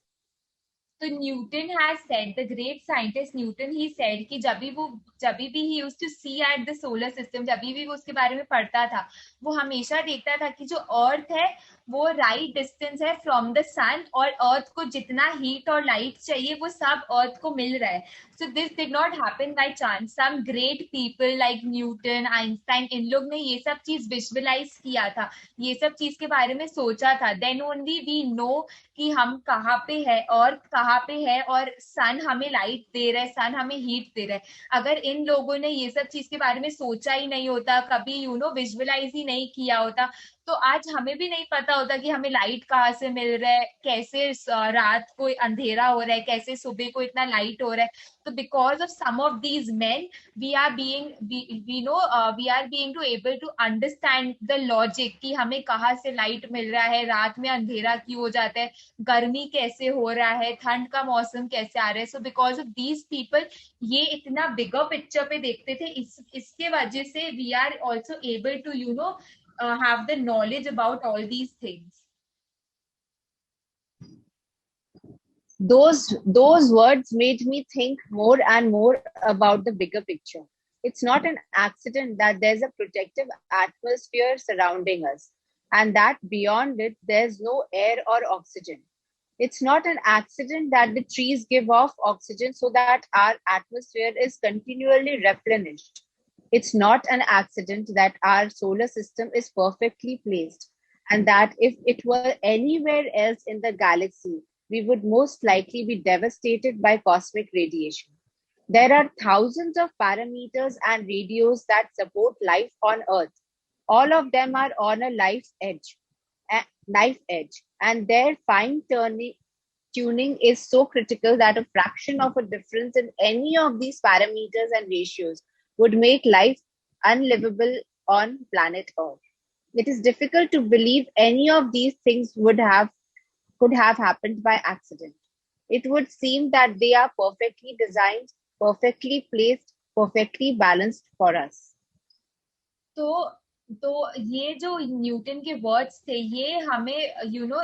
So Newton has said, the great scientist Newton, he said कि जब भी he used to see at the solar system, जब भी वो उसके बारे में पढ़ता था, वो हमेशा देखता था कि जो अर्थ है वो राइट डिस्टेंस है फ्रॉम द सन, और अर्थ को जितना हीट और लाइट चाहिए वो सब अर्थ को मिल रहा है. So this did not happen by chance. Some great people like Newton, Einstein, इन लोग ने ये सब चीज विजुअलाइज किया था, ये सब चीज के बारे में सोचा था. देन ओनली वी नो कि हम कहाँ पे है, अर्थ कहाँ पे है, और सन हमें लाइट दे रहा है, सन हमें हीट दे रहा है. अगर इन लोगों ने ये सब चीज के बारे में सोचा ही नहीं होता, कभी विजुअलाइज ही नहीं किया होता, तो आज हमें भी नहीं पता होता कि हमें लाइट कहाँ से मिल रहा है, कैसे रात को अंधेरा हो रहा है, कैसे सुबह को इतना लाइट हो रहा है. तो because of some of these men we are being to able to understand the logic कि हमें कहाँ से लाइट मिल रहा है, रात में अंधेरा क्यों हो जाता है, गर्मी कैसे हो रहा है, ठंड का मौसम कैसे आ रहा है. So because of these people ये इतना बिगर पिक्चर पे देखते थे. इसके वजह से we are also able to have the knowledge about all these things. Those words made me think more and more about the bigger picture. It's not an accident that there's a protective atmosphere surrounding us, and that beyond it there's no air or oxygen. It's not an accident that the trees give off oxygen so that our atmosphere is continually replenished. It's not an accident that our solar system is perfectly placed, and that if it were anywhere else in the galaxy, we would most likely be devastated by cosmic radiation. There are thousands of parameters and radios that support life on Earth. All of them are on a knife edge, and their fine tuning is so critical that a fraction of a difference in any of these parameters and ratios would make life unlivable on planet Earth. It is difficult to believe any of these things could have happened by accident. It would seem that they are perfectly designed, perfectly placed, perfectly balanced for us. तो ये जो न्यूटन के वर्ड्स थे, ये हमें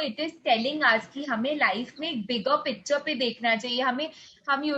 इट इज टेलिंग अस कि हमें लाइफ में एक बिगर पिक्चर पे देखना चाहिए. हम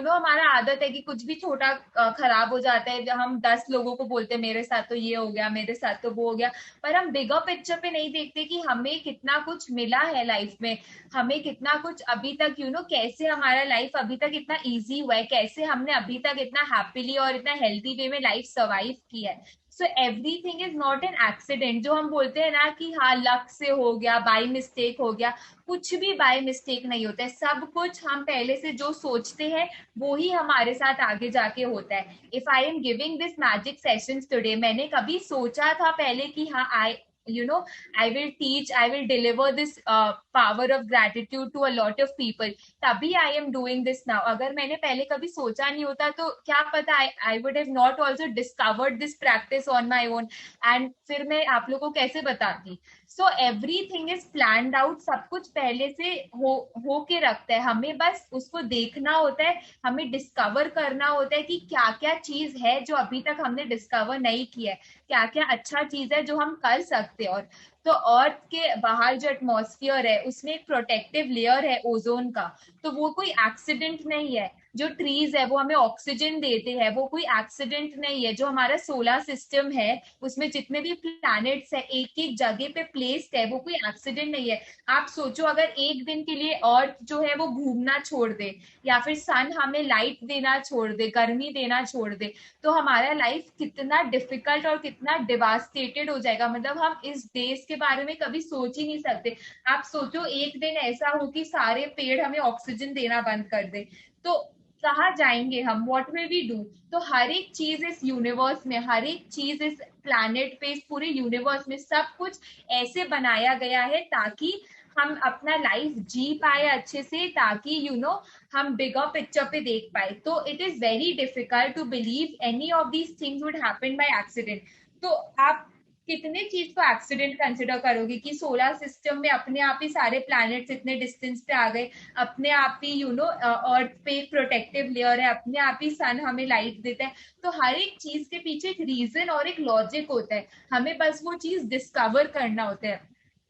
हमारा आदत है कि कुछ भी छोटा खराब हो जाता है, हम 10 लोगों को बोलते हैं मेरे साथ तो ये हो गया, मेरे साथ तो वो हो गया, पर हम बिगर पिक्चर पे नहीं देखते कि हमें कितना कुछ मिला है लाइफ में, हमें कितना कुछ अभी तक कैसे हमारा लाइफ अभी तक इतना ईजी हुआ है, कैसे हमने अभी तक इतना हैप्पीली और इतना हेल्दी वे में लाइफ सर्वाइव किया है. So everything is not an accident. जो हम बोलते हैं ना कि हाँ लक से हो गया, बाय मिस्टेक हो गया, कुछ भी बाय मिस्टेक नहीं होता है. सब कुछ हम पहले से जो सोचते हैं वो ही हमारे साथ आगे जाके होता है. If I am giving this magic sessions today, मैंने कभी सोचा था पहले कि हाँ I will teach, I will deliver this power of gratitude to a lot of people, तभी I am doing this now. अगर मैंने पहले कभी सोचा नहीं होता तो क्या पता I would have not also discovered this practice on my own, and फिर मैं आप लोगों को कैसे बताती. So everything is planned out. सब कुछ पहले से हो के रखता है, हमें बस उसको देखना होता है, हमें डिस्कवर करना होता है कि क्या क्या चीज है जो अभी तक हमने डिस्कवर नहीं किया है, क्या क्या अच्छा चीज है जो हम कर सकते हैं. और तो अर्थ के बाहर जो एटमॉस्फेयर है उसमें एक प्रोटेक्टिव लेयर है ओजोन का, तो वो कोई एक्सीडेंट नहीं है. जो ट्रीज है वो हमें ऑक्सीजन देते हैं, वो कोई एक्सीडेंट नहीं है. जो हमारा सोलर सिस्टम है उसमें जितने भी प्लैनेट्स है एक एक जगह पे प्लेस्ड है, वो कोई एक्सीडेंट नहीं है. आप सोचो अगर एक दिन के लिए अर्थ जो है वो घूमना छोड़ दे, या फिर सन हमें लाइट देना छोड़ दे, गर्मी देना छोड़ दे, तो हमारा लाइफ कितना डिफिकल्ट और कितना डिवास्टेटेड हो जाएगा. मतलब हम इस देश के बारे में कभी सोच ही नहीं सकते. आप सोचो एक दिन ऐसा हो कि सारे पेड़ हमें ऑक्सीजन देना बंद कर दे, तो कहाँ जाएंगे हम, व्हाट विल वी डू. तो हर एक चीज इस यूनिवर्स में, हर एक चीज इस प्लैनेट पे, इस पूरे यूनिवर्स में सब कुछ ऐसे बनाया गया है ताकि हम अपना लाइफ जी पाए अच्छे से, ताकि हम बिगर पिक्चर पे देख पाए. तो it is very difficult to believe any of these things would happen by accident. तो आप कितने चीज को एक्सीडेंट कंसिडर करोगे कि सोलर सिस्टम में अपने आप ही सारे प्लैनेट्स इतने डिस्टेंस पे आ गए, अपने आप ही अर्थ पे एक प्रोटेक्टिव लेयर है, अपने आप ही सन हमें लाइट देता है. तो हर एक चीज के पीछे एक रीजन और एक लॉजिक होता है, हमें बस वो चीज डिस्कवर करना होता है.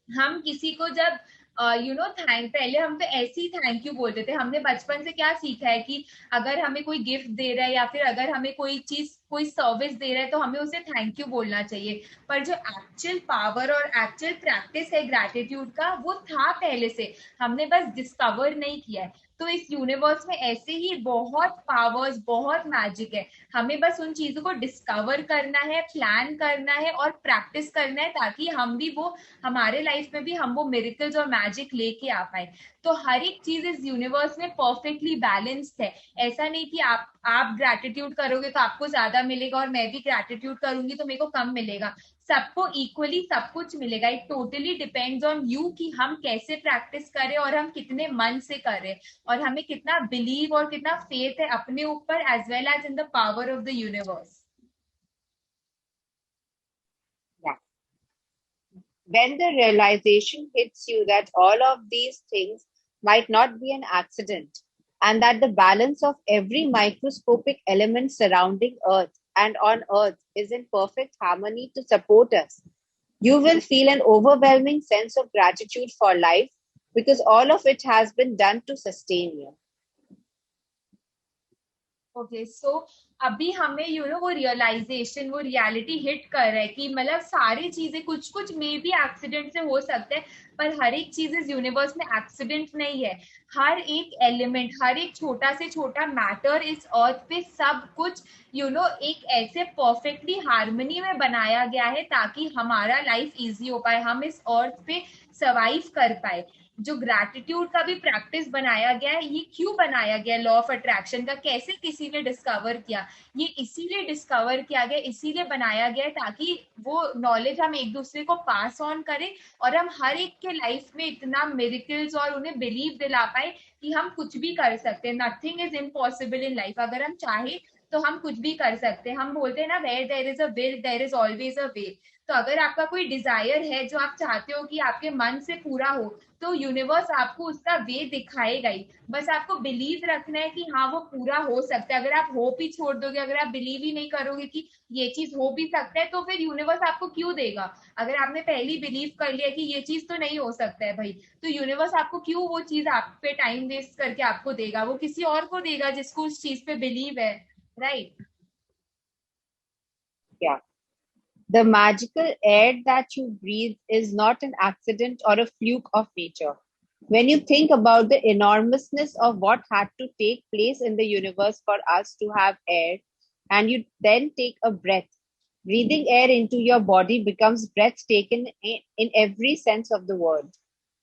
हम किसी को जब पहले हम तो ऐसे ही थैंक यू बोलते थे. हमने बचपन से क्या सीखा है कि अगर हमें कोई गिफ्ट दे रहा है या फिर अगर हमें कोई चीज, कोई सर्विस दे रहा है तो हमें उसे थैंक यू बोलना चाहिए. पर जो एक्चुअल पावर और एक्चुअल प्रैक्टिस है ग्रैटिट्यूड का, वो था पहले से, हमने बस डिस्कवर नहीं किया है. तो इस यूनिवर्स में ऐसे ही बहुत पावर्स, बहुत मैजिक है, हमें बस उन चीजों को डिस्कवर करना है, प्लान करना है और प्रैक्टिस करना है, ताकि हम भी वो, हमारे लाइफ में भी हम वो मिरेकल्स और मैजिक लेके आ पाए. तो हर एक चीज इस यूनिवर्स में परफेक्टली बैलेंस्ड है. ऐसा नहीं कि आप ग्रैटिट्यूड करोगे तो आपको ज्यादा मिलेगा और मैं भी ग्रैटिट्यूड करूंगी तो मेरे को कम मिलेगा. सबको इक्वली सब कुछ मिलेगा. It totally depends on you कि हम कैसे प्रैक्टिस करें और हम कितने मन से करें और हमें कितना बिलीव और कितना फेथ है अपने ऊपर as well as in the power of the universe. When the realization hits you that all of these things might not be an accident, and that the balance of every microscopic element surrounding Earth and on Earth is in perfect harmony to support us, you will feel an overwhelming sense of gratitude for life because all of it has been done to sustain you. Okay so अभी हमें वो रियलाइजेशन वो रियलिटी हिट कर रहा है कि मतलब सारी चीजें कुछ कुछ मे भी एक्सीडेंट से हो सकते हैं पर हर एक चीज इस यूनिवर्स में एक्सीडेंट नहीं है. हर एक एलिमेंट हर एक छोटा से छोटा मैटर इस अर्थ पे सब कुछ एक ऐसे परफेक्टली हार्मनी में बनाया गया है ताकि हमारा लाइफ इजी हो पाए, हम इस अर्थ पे सर्वाइव कर पाए. जो ग्रैटिट्यूड का भी प्रैक्टिस बनाया गया है, ये क्यों बनाया गया लॉ ऑफ अट्रैक्शन का, कैसे किसी ने डिस्कवर किया, ये इसीलिए डिस्कवर किया गया, इसीलिए बनाया गया है ताकि वो नॉलेज हम एक दूसरे को पास ऑन करें और हम हर एक के लाइफ में इतना मिरेकल्स और उन्हें बिलीव दिला पाए कि हम कुछ भी कर सकते हैं. Nothing is impossible in life. अगर हम चाहे तो हम कुछ भी कर सकते हैं. हम बोलते हैं ना, where there is a will there is always a way. तो अगर आपका कोई डिजायर है जो आप चाहते हो कि आपके मन से पूरा हो तो यूनिवर्स आपको उसका वे दिखाएगा ही. बस आपको बिलीव रखना है कि हाँ वो पूरा हो सकता है. अगर आप होप ही छोड़ दोगे, अगर आप बिलीव ही नहीं करोगे कि ये चीज हो भी सकता है, तो फिर यूनिवर्स आपको क्यों देगा. अगर आपने पहले बिलीव कर लिया कि ये चीज तो नहीं हो सकता है भाई, तो यूनिवर्स आपको क्यों वो चीज आप पे टाइम वेस्ट करके आपको देगा. वो किसी और को देगा जिसको उस चीज पे बिलीव है, right? Yeah. The magical air that you breathe is not an accident or a fluke of nature. When you think about the enormousness of what had to take place in the universe for us to have air, and you then take a breath, breathing air into your body becomes breathtaking in every sense of the word.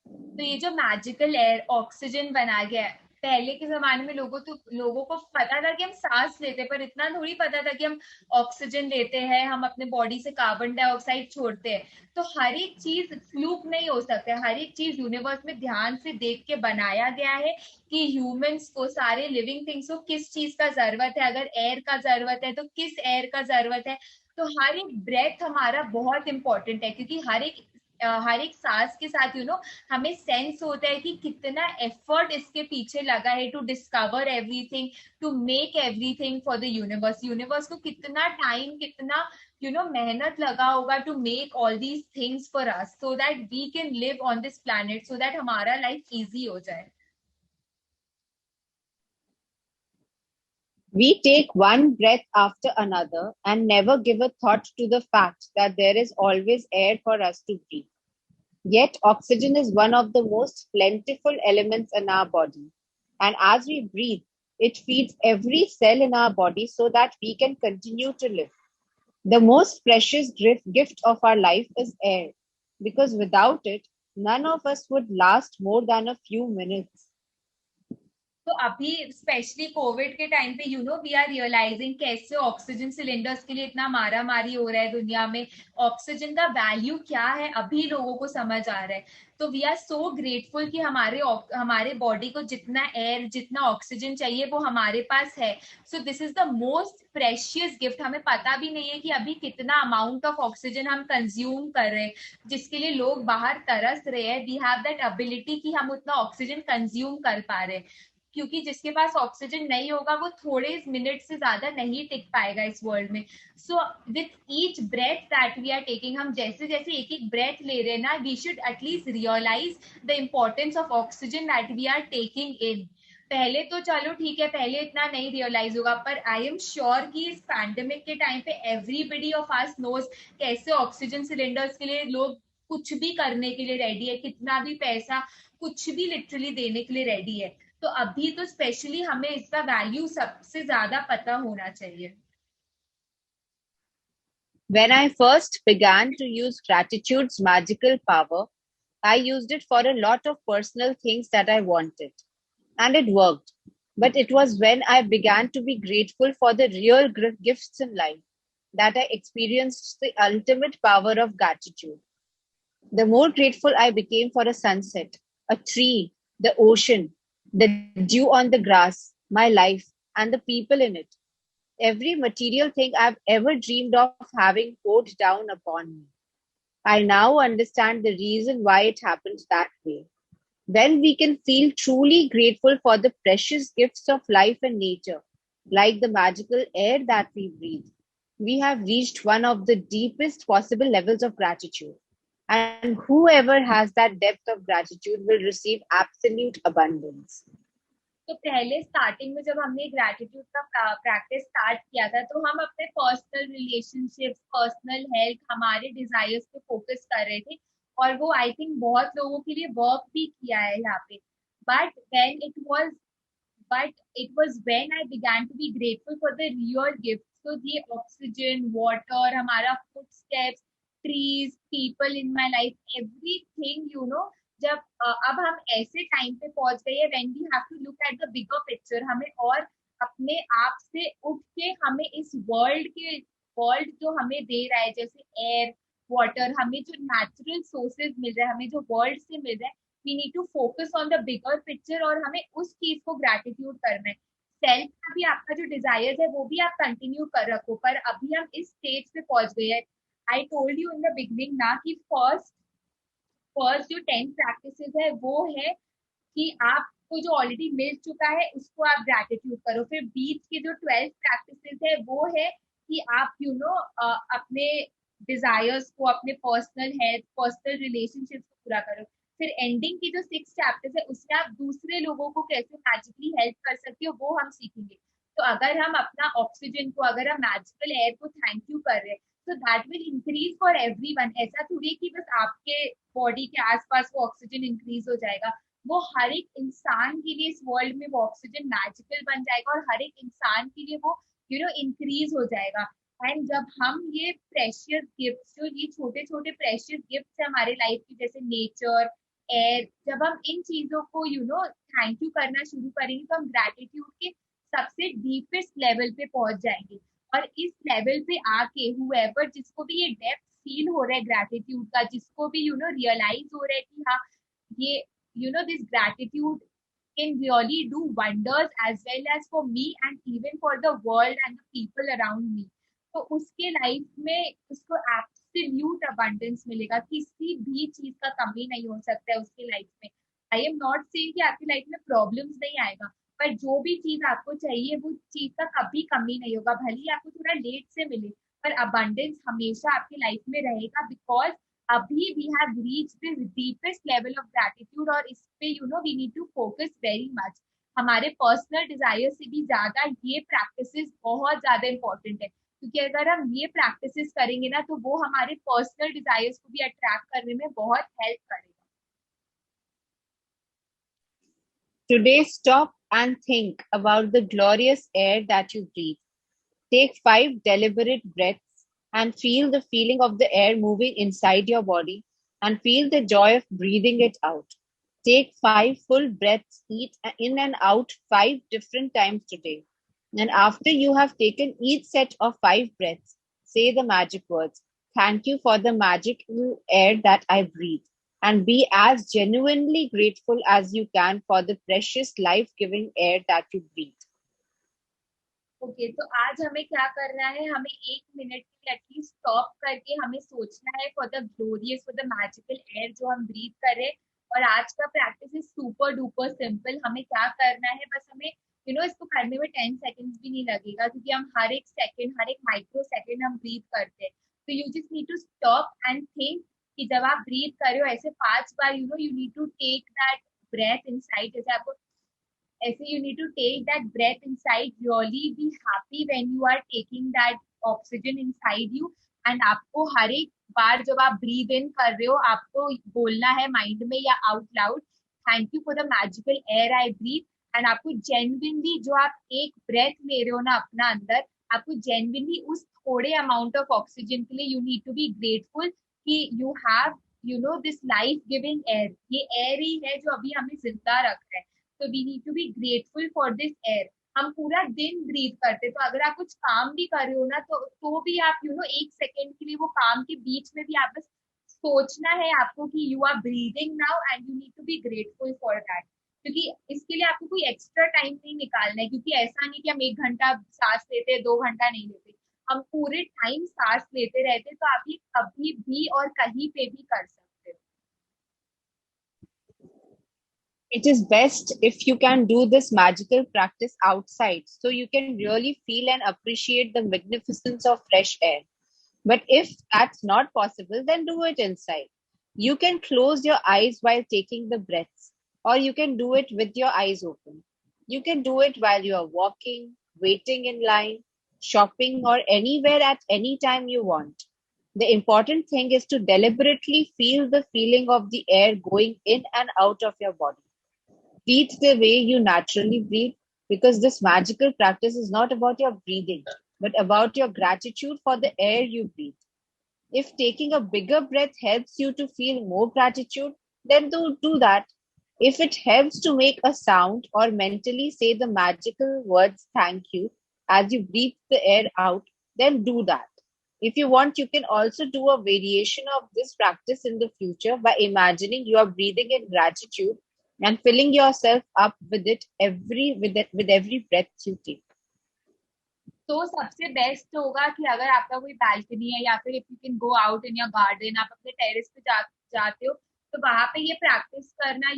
तो ये जो मैजिकल एयर ऑक्सीजन बना गया है, पहले के जमाने में लोगों को पता था कि हम सांस लेते, पर इतना थोड़ी पता था कि हम ऑक्सीजन लेते हैं, हम अपने बॉडी से कार्बन डाइऑक्साइड छोड़ते हैं. तो हर एक चीज फ्लूक नहीं हो सकता. हर एक चीज यूनिवर्स में ध्यान से देख के बनाया गया है कि ह्यूमंस को, सारे लिविंग थिंग्स को किस चीज का जरूरत है. अगर एयर का जरूरत है तो किस एयर का जरूरत है. तो हर एक ब्रेथ हमारा बहुत इंपॉर्टेंट है क्योंकि हर एक सांस के साथ हमें सेंस होता है कि कितना एफर्ट इसके पीछे लगा है to discover everything, to make everything for the universe. Universe को कितना टाइम, कितना मेहनत लगा होगा to make all these things for us so that we can live on this planet, so that हमारा लाइफ इजी हो जाए. We take one breath after another and never give a thought to the fact that there is always air for us to breathe. Yet, oxygen is one of the most plentiful elements in our body. And as we breathe, it feeds every cell in our body so that we can continue to live. The most precious gift of our life is air, because without it, none of us would last more than a few minutes. तो अभी स्पेशली कोविड के टाइम पे वी आर रियलाइजिंग कैसे ऑक्सीजन सिलेंडर्स के लिए इतना मारा मारी हो रहा है दुनिया में. ऑक्सीजन का वैल्यू क्या है अभी लोगों को समझ आ रहा है. तो वी आर सो ग्रेटफुल कि हमारे बॉडी को जितना एयर, जितना ऑक्सीजन चाहिए वो हमारे पास है. So this is the most precious gift. हमें पता भी नहीं है कि अभी कितना अमाउंट ऑफ ऑक्सीजन हम कंज्यूम कर रहे हैं, जिसके लिए लोग बाहर तरस रहे हैं. वी हैव दैट एबिलिटी कि हम उतना ऑक्सीजन कंज्यूम कर पा रहे हैं, क्योंकि जिसके पास ऑक्सीजन नहीं होगा वो थोड़े मिनट से ज्यादा नहीं टिक पाएगा इस वर्ल्ड में. So with each breath that we are taking, हम जैसे जैसे एक एक ब्रेथ ले रहे हैं ना, we should at least realise the importance of oxygen that we are taking in. पहले तो चलो ठीक है, पहले इतना नहीं रियलाइज होगा, पर आई एम श्योर कि इस पैंडेमिक के टाइम पे एवरीबडी ऑफ अस नोज कैसे ऑक्सीजन सिलेंडर्स के लिए लोग कुछ भी करने के लिए रेडी है, कितना भी पैसा, कुछ भी लिटरली देने के लिए रेडी है. तो अभी तो स्पेशली हमें इसका वैल्यू सबसे ज्यादा पता होना चाहिए. When I first began to use gratitude's magical power, I used it for a lot of personal things that I wanted. And it worked. But it was when I began to be grateful for the real gifts in life, that I experienced the ultimate power of gratitude. The more grateful I became for a sunset, a tree, the ocean, the dew on the grass, my life, and the people in it, every material thing I've ever dreamed of having poured down upon me, I now understand the reason why it happened that way. When we can feel truly grateful for the precious gifts of life and nature, like the magical air that we breathe, we have reached one of the deepest possible levels of gratitude. And whoever has that depth of gratitude will receive absolute abundance. तो पहले स्टार्टिंग में जब हमने ग्रेटिट्यूड का प्रैक्टिस स्टार्ट किया था तो हम अपने पर्सनल रिलेशनशिप्स, पर्सनल हेल्थ, हमारे डिजायर्स पे फोकस कर रहे थे और वो आई थिंक बहुत लोगों के लिए वर्क भी किया है यहाँ पे. But it was when I began to be grateful for the real gifts. So the oxygen, water, हमारा footsteps, trees, people in my life, everything, जब अब हम ऐसे टाइम पे पहुंच गए हैं when we have to look at the bigger picture, हमें और अपने आप से उठ के हमें इस वर्ल्ड जो हमें दे रहा है, जैसे एयर, वाटर, हमें जो नेचुरल सोर्सेज मिल रहा है, हमें जो वर्ल्ड से मिल रहा है, we need to focus on the bigger picture और हमें उस चीज को ग्रेटिट्यूड करना है. सेल्फ का भी आपका जो डिजायर है वो भी आप कंटिन्यू कर रखो, पर अभी हम इस स्टेज पे पहुंच गए हैं. I told you in the beginning ना कि फर्स्ट जो 10 प्रैक्टिसेस है वो है कि आपको जो ऑलरेडी मिल चुका है उसको आप ग्रेटिट्यूड करो. फिर बीच के जो 12 प्रैक्टिसेस है वो है कि आप अपने डिजायर्स को, अपने पर्सनल हेल्थ, पर्सनल रिलेशनशिप्स को पूरा करो. फिर एंडिंग की जो 6 चैप्टर्स है उसमें आप दूसरे लोगों को कैसे मैजिकली हेल्प कर सकते हो वो हम सीखेंगे. तो अगर हम अपना ऑक्सीजन को, अगर हम मैजिकल एयर को थैंक यू कर रहे हैं, so that will increase for everyone. ऐसा थोड़ी कि बस आपके बॉडी के आसपास वो ऑक्सीजन इंक्रीज हो जाएगा, वो हर एक इंसान के लिए इस वर्ल्ड में वो ऑक्सीजन मैजिकल बन जाएगा और हर एक इंसान के लिए वो इंक्रीज हो जाएगा. एंड जब हम ये प्रेशियस गिफ्ट्स, जो ये छोटे छोटे प्रेशियस गिफ्ट्स है हमारे लाइफ की, जैसे नेचर, एयर, जब हम इन चीजों को थैंक यू करना शुरू करेंगे तो हम ग्रेटिट्यूड के सबसे डीपेस्ट लेवल पे पहुंच जाएंगे. और इस लेवल पे आके हुएवर जिसको भी ये डेप्थ फील हो रहा है ग्रेटिट्यूड का, जिसको भी रियलाइज हो रहा है कि हाँ ये this gratitude can really do wonders as well as for me and even for the world and the people around me. तो उसके लाइफ में उसको एब्सोल्यूट अबंडेंस मिलेगा, किसी भी चीज का कमी नहीं हो सकता है उसकी लाइफ में. आई एम नॉट सेइंग कि आपकी लाइफ में प्रॉब्लम्स नहीं आएगा, पर जो भी चीज आपको चाहिए वो चीज का कभी कमी नहीं होगा. भले ही आपको थोड़ा लेट से मिले पर अबंडेंस हमेशा आपकी लाइफ में रहेगा, बिकॉज अभी we have reached this deepest level of gratitude. और इस पे we need to focus very much. हमारे पर्सनल डिजायर से भी ज्यादा ये प्रैक्टिसेस बहुत ज्यादा इंपॉर्टेंट है, क्योंकि अगर हम ये प्रैक्टिसेस करेंगे ना तो वो हमारे पर्सनल डिजायर्स को भी अट्रैक्ट करने में बहुत हेल्प करेगा. Today, stop and think about the glorious air that you breathe. Take 5 deliberate breaths and feel the feeling of the air moving inside your body and feel the joy of breathing it out. Take 5 full breaths, in and out 5 different times today. And after you have taken each set of 5 breaths, say the magic words, "Thank you for the magical air that I breathe." And be as genuinely grateful as you can for the precious life-giving air that you breathe. Okay, तो आज हमें क्या करना है, हमें 1 मिनट के एटलीस्ट स्टॉप करके हमें सोचना है for the glorious, for the magical air जो हम ब्रीथ करें. और आज का practice is super duper simple. हमें क्या करना है, बस हमें इसको करने में 10 सेकेंड्स भी नहीं लगेगा, क्योंकि हम हर एक सेकेंड, हर एक माइक्रो सेकेंड हम ब्रीथ करते हैं. तो you just need to stop and think कि जब आप ब्रीथ कर रहे हो ऐसे 5 बार you need to take that breath inside. जैसे आपको ऐसे you need to take that breath inside, really be happy when you are taking that oxygen inside you. and आपको हर एक बार जब आप breathe in कर रहे हो आपको बोलना है माइंड में या out loud, thank you for the magical air I breathe. And आपको जेन्युइनली जो आप एक ब्रेथ ले रहे हो ना अपना अंदर, आपको जेन्युइनली उस थोड़े अमाउंट ऑफ ऑक्सीजन के लिए you need to be grateful कि you have this life giving air. ये एयर ही है जो अभी हमें जिंदा रख रहा है. So we need to be grateful for this air. हम पूरा दिन ब्रीथ करते, तो अगर आप कुछ काम भी कर रहे हो ना, तो भी आप एक सेकेंड के लिए वो काम के बीच में भी आप बस सोचना है आपको कि you are breathing now and you need to be grateful for that. क्योंकि इसके लिए आपको कोई एक्स्ट्रा टाइम नहीं निकालना है, क्योंकि ऐसा नहीं कि हम 1 घंटा सांस लेते 2 घंटा नहीं लेते, हम पूरे टाइम सांस लेते रहते, तो आप ये कभी भी और कहीं पे भी कर सकते हो। It is best if you can do this magical practice outside so you can really feel and appreciate the magnificence of fresh air. But if that's not possible, then do it inside. You can close your eyes while taking the breaths, or you can do it with your eyes open. You can do it while you are walking, waiting in line, shopping, or anywhere at any time you want. The important thing is to deliberately feel the feeling of the air going in and out of your body. Breathe the way you naturally breathe, because this magical practice is not about your breathing, but about your gratitude for the air you breathe. If taking a bigger breath helps you to feel more gratitude, then do that. If it helps to make a sound or mentally say the magical words thank you as you breathe the air out, then do that. If you want, you can also do a variation of this practice in the future by imagining you are breathing in gratitude and filling yourself up with it with every breath you take. तो सबसे बेस्ट होगा कि अगर आपका कोई बैल्कनी है या फिर if you can go out in your garden, आप अपने टेरेस पे जाते हो, तो वहां पे ये प्रैक्टिस करना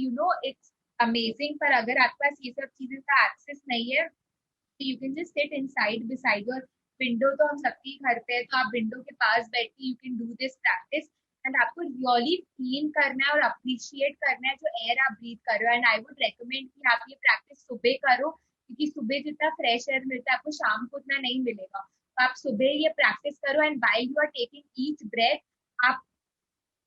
इट्स अमेजिंग। पर अगर आपके पास ये सब चीजें का एक्सेस नहीं है, तो you can just sit inside beside your window. तो हम सबके घर पे है, तो आप विंडो के पास बैठ के you can do this practice, and आपको रियली फील करना है और अप्रिशिएट करना है जो एयर आप ब्रीथ कर रहे हो। एंड आई वुड रेकमेंड कि आप ये प्रैक्टिस सुबह करो, क्योंकि सुबह जितना फ्रेश एयर मिलता है आपको शाम को उतना नहीं मिलेगा। तो आप सुबह ये प्रैक्टिस करो, and while you are taking each breath आप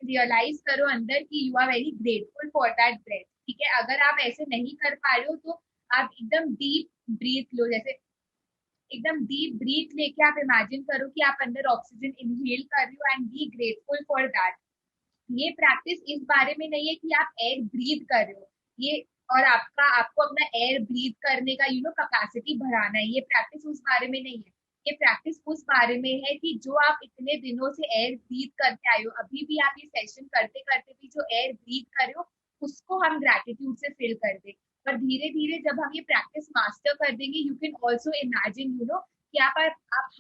रियलाइज करो अंदर कि you are very grateful for that breath. ठीक है, अगर आप ऐसे नहीं कर पा रहे हो तो आप एकदम डीप ब्रीथ लो, जैसे एकदम डीप ब्रीथ लेके आप इमेजिन करो कि आप अंदर ऑक्सीजन इनहेल कर रहे हो and B grateful for that. ये प्रैक्टिस इस बारे में नहीं है कि आप एयर ब्रीथ कर रहे हो, ये और आपको अपना एयर ब्रीथ करने का कैपेसिटी बढ़ाना है, ये प्रैक्टिस उस बारे में नहीं है। ये प्रैक्टिस उस बारे में है कि जो आप इतने दिनों से एयर ब्रीथ करते आए हो, अभी भी आप ये सेशन करते करते भी जो एयर ब्रीथ कर रहे हो उसको हम ग्रैटिट्यूड से फिल कर दे। पर धीरे धीरे जब हम ये प्रैक्टिस मास्टर कर देंगे, यू कैन ऑल्सो इमेजिन कि आप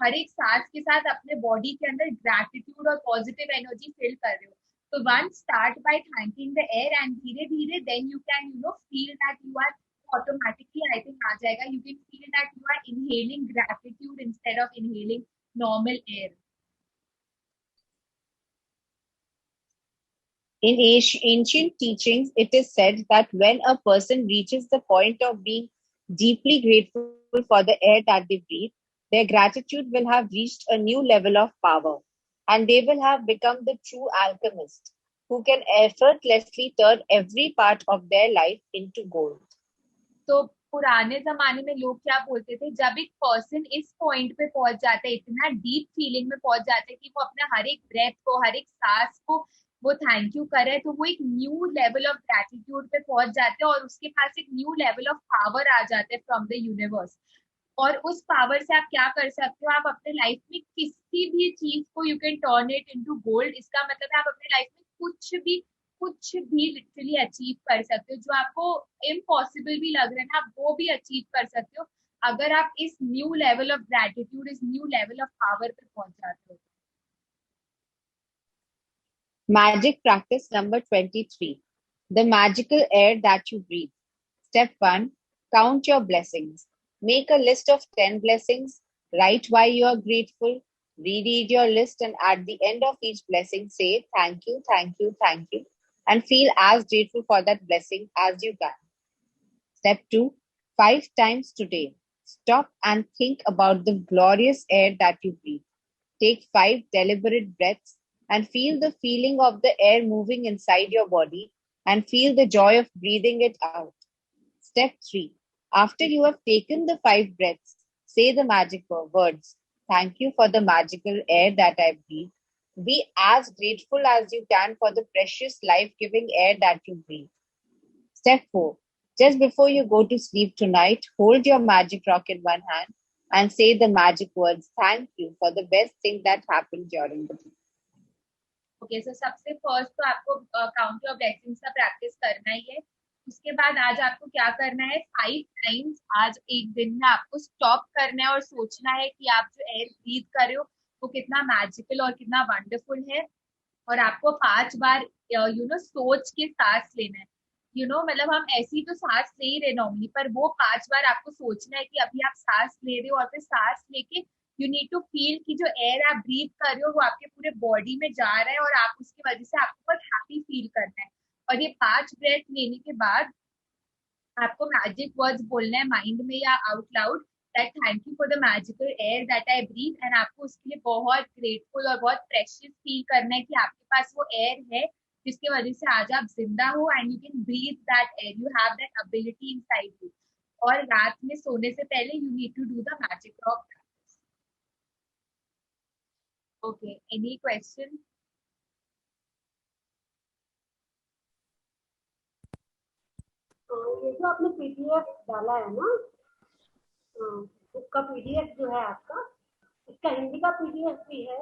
हर एक सांस के साथ अपने बॉडी के अंदर ग्रैटिट्यूड और पॉजिटिव एनर्जी फिल कर रहे हो। So once start by thanking the air, and धीरे धीरे then you can feel that you are automatically, I think आ जाएगा, you can feel that you are inhaling gratitude instead of inhaling normal air. In ancient teachings, it is said that when a person reaches the point of being deeply grateful for the air that they breathe, their gratitude will have reached a new level of power, and they will have become the true alchemist who can effortlessly turn every part of their life into gold. तो पुराने जमाने में लोग क्या बोलते थे, जब एक पर्सन इस पॉइंट पे पहुंच जाता है, इतना डीप फीलिंग में पहुंच जाता है कि वो अपना हर एक ब्रेथ को, हर एक सांस को वो थैंक यू करे, तो वो एक न्यू लेवल ऑफ ग्रैटिट्यूड पे पहुंच जाते हैं और उसके पास एक न्यू लेवल ऑफ पावर आ जाते हैं फ्रॉम द यूनिवर्स। और उस पावर से आप क्या कर सकते हो, आप अपने लाइफ में किसी भी चीज को you can turn it into gold. इसका मतलब है आप अपने लाइफ में कुछ भी लिटरली अचीव कर सकते हो, जो आपको इम्पॉसिबल भी लग रहा है ना, आप वो भी अचीव कर सकते हो अगर आप इस न्यू लेवल ऑफ ग्रैटिट्यूड, इस न्यू लेवल ऑफ पावर पे पहुंच जाते हो। Magic practice number 23. The magical air that you breathe. Step 1. Count your blessings. Make a list of 10 blessings. Write why you are grateful. Reread your list, and at the end of each blessing, say thank you, thank you, thank you, and feel as grateful for that blessing as you can. Step 2. 5 times today. Stop and think about the glorious air that you breathe. Take 5 deliberate breaths and feel the feeling of the air moving inside your body, and feel the joy of breathing it out. Step 3. After you have taken the 5 breaths, say the magic words. Thank you for the magical air that I breathe. Be as grateful as you can for the precious life-giving air that you breathe. Step 4. Just before you go to sleep tonight, hold your magic rock in one hand and say the magic words, thank you for the best thing that happened during the day. Okay so सबसे फर्स्ट तो आपको काउंट योर ब्लेसिंग्स का प्रैक्टिस करना ही है। उसके बाद आज आपको क्या करना है, 5 टाइम्स आज एक दिन में आपको स्टॉप करना है और सोचना है कि आप जो एयर ब्रीथ कर रहे हो वो कितना मैजिकल और कितना वंडरफुल है। और आपको 5 बार सोच के सांस लेना है। मतलब हम ऐसी तो सांस ले ही रहे नॉर्मली, पर वो 5 बार आपको सोचना है कि अभी आप सांस ले रहे हो और फिर सांस लेके यू नीड टू फील कि जो एयर आप ब्रीथ कर रहे हो वो आपके पूरे बॉडी में जा रहा है और आप उसकी वजह से आपको बहुत हैप्पी फील करना है। और ये 5 ब्रेथ लेने के बाद आपको मैजिक वर्ड्स बोलना है माइंड में या out loud, that thank you for the magical air that I breathe. And आपको उसके लिए बहुत ग्रेटफुल और बहुत प्रेशियस फील करना है कि आपके पास वो एयर है जिसकी वजह से आज आप जिंदा हो and you can breathe that air, you have that ability inside you. और रात में सोने से पहले you need to do the magic rock. Okay, any question? ये जो आपने पीडीएफ डाला है ना, बुक का पीडीएफ जो है आपका, इसका हिंदी का पीडीएफ भी है?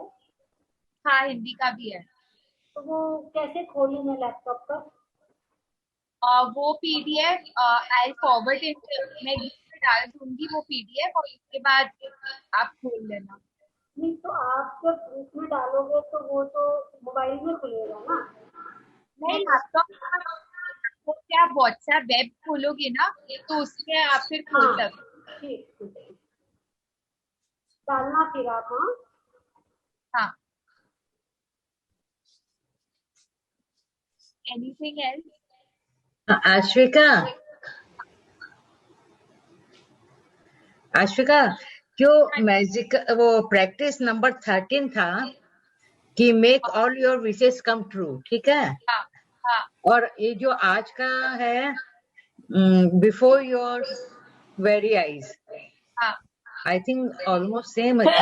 हाँ, हिंदी का भी है। तो वो कैसे खोलूं मैं लैपटॉप पर? वो पीडीएफ आई फॉरवर्ड इट, मैं डाल दूंगी वो पीडीएफ और उसके बाद आप खोल लेना। नहीं तो आप जब ग्रुप में डालोगे तो वो तो मोबाइल में खुलेगा ना? नहीं, लैपटॉप को क्या व्हाट्सएप वेब खोलोगे ना तो उसमें आप फिर खोल सकते। ठीक डालना फिर आप। हाँ, एनीथिंग एल्स? आश्विका, जो मैजिक वो प्रैक्टिस नंबर 13 था कि make all your wishes come true, ठीक है? हाँ, हाँ। और ये जो आज का है बिफोर योर वेरी आईज, हाँ, आई थिंक ऑलमोस्ट सेम है।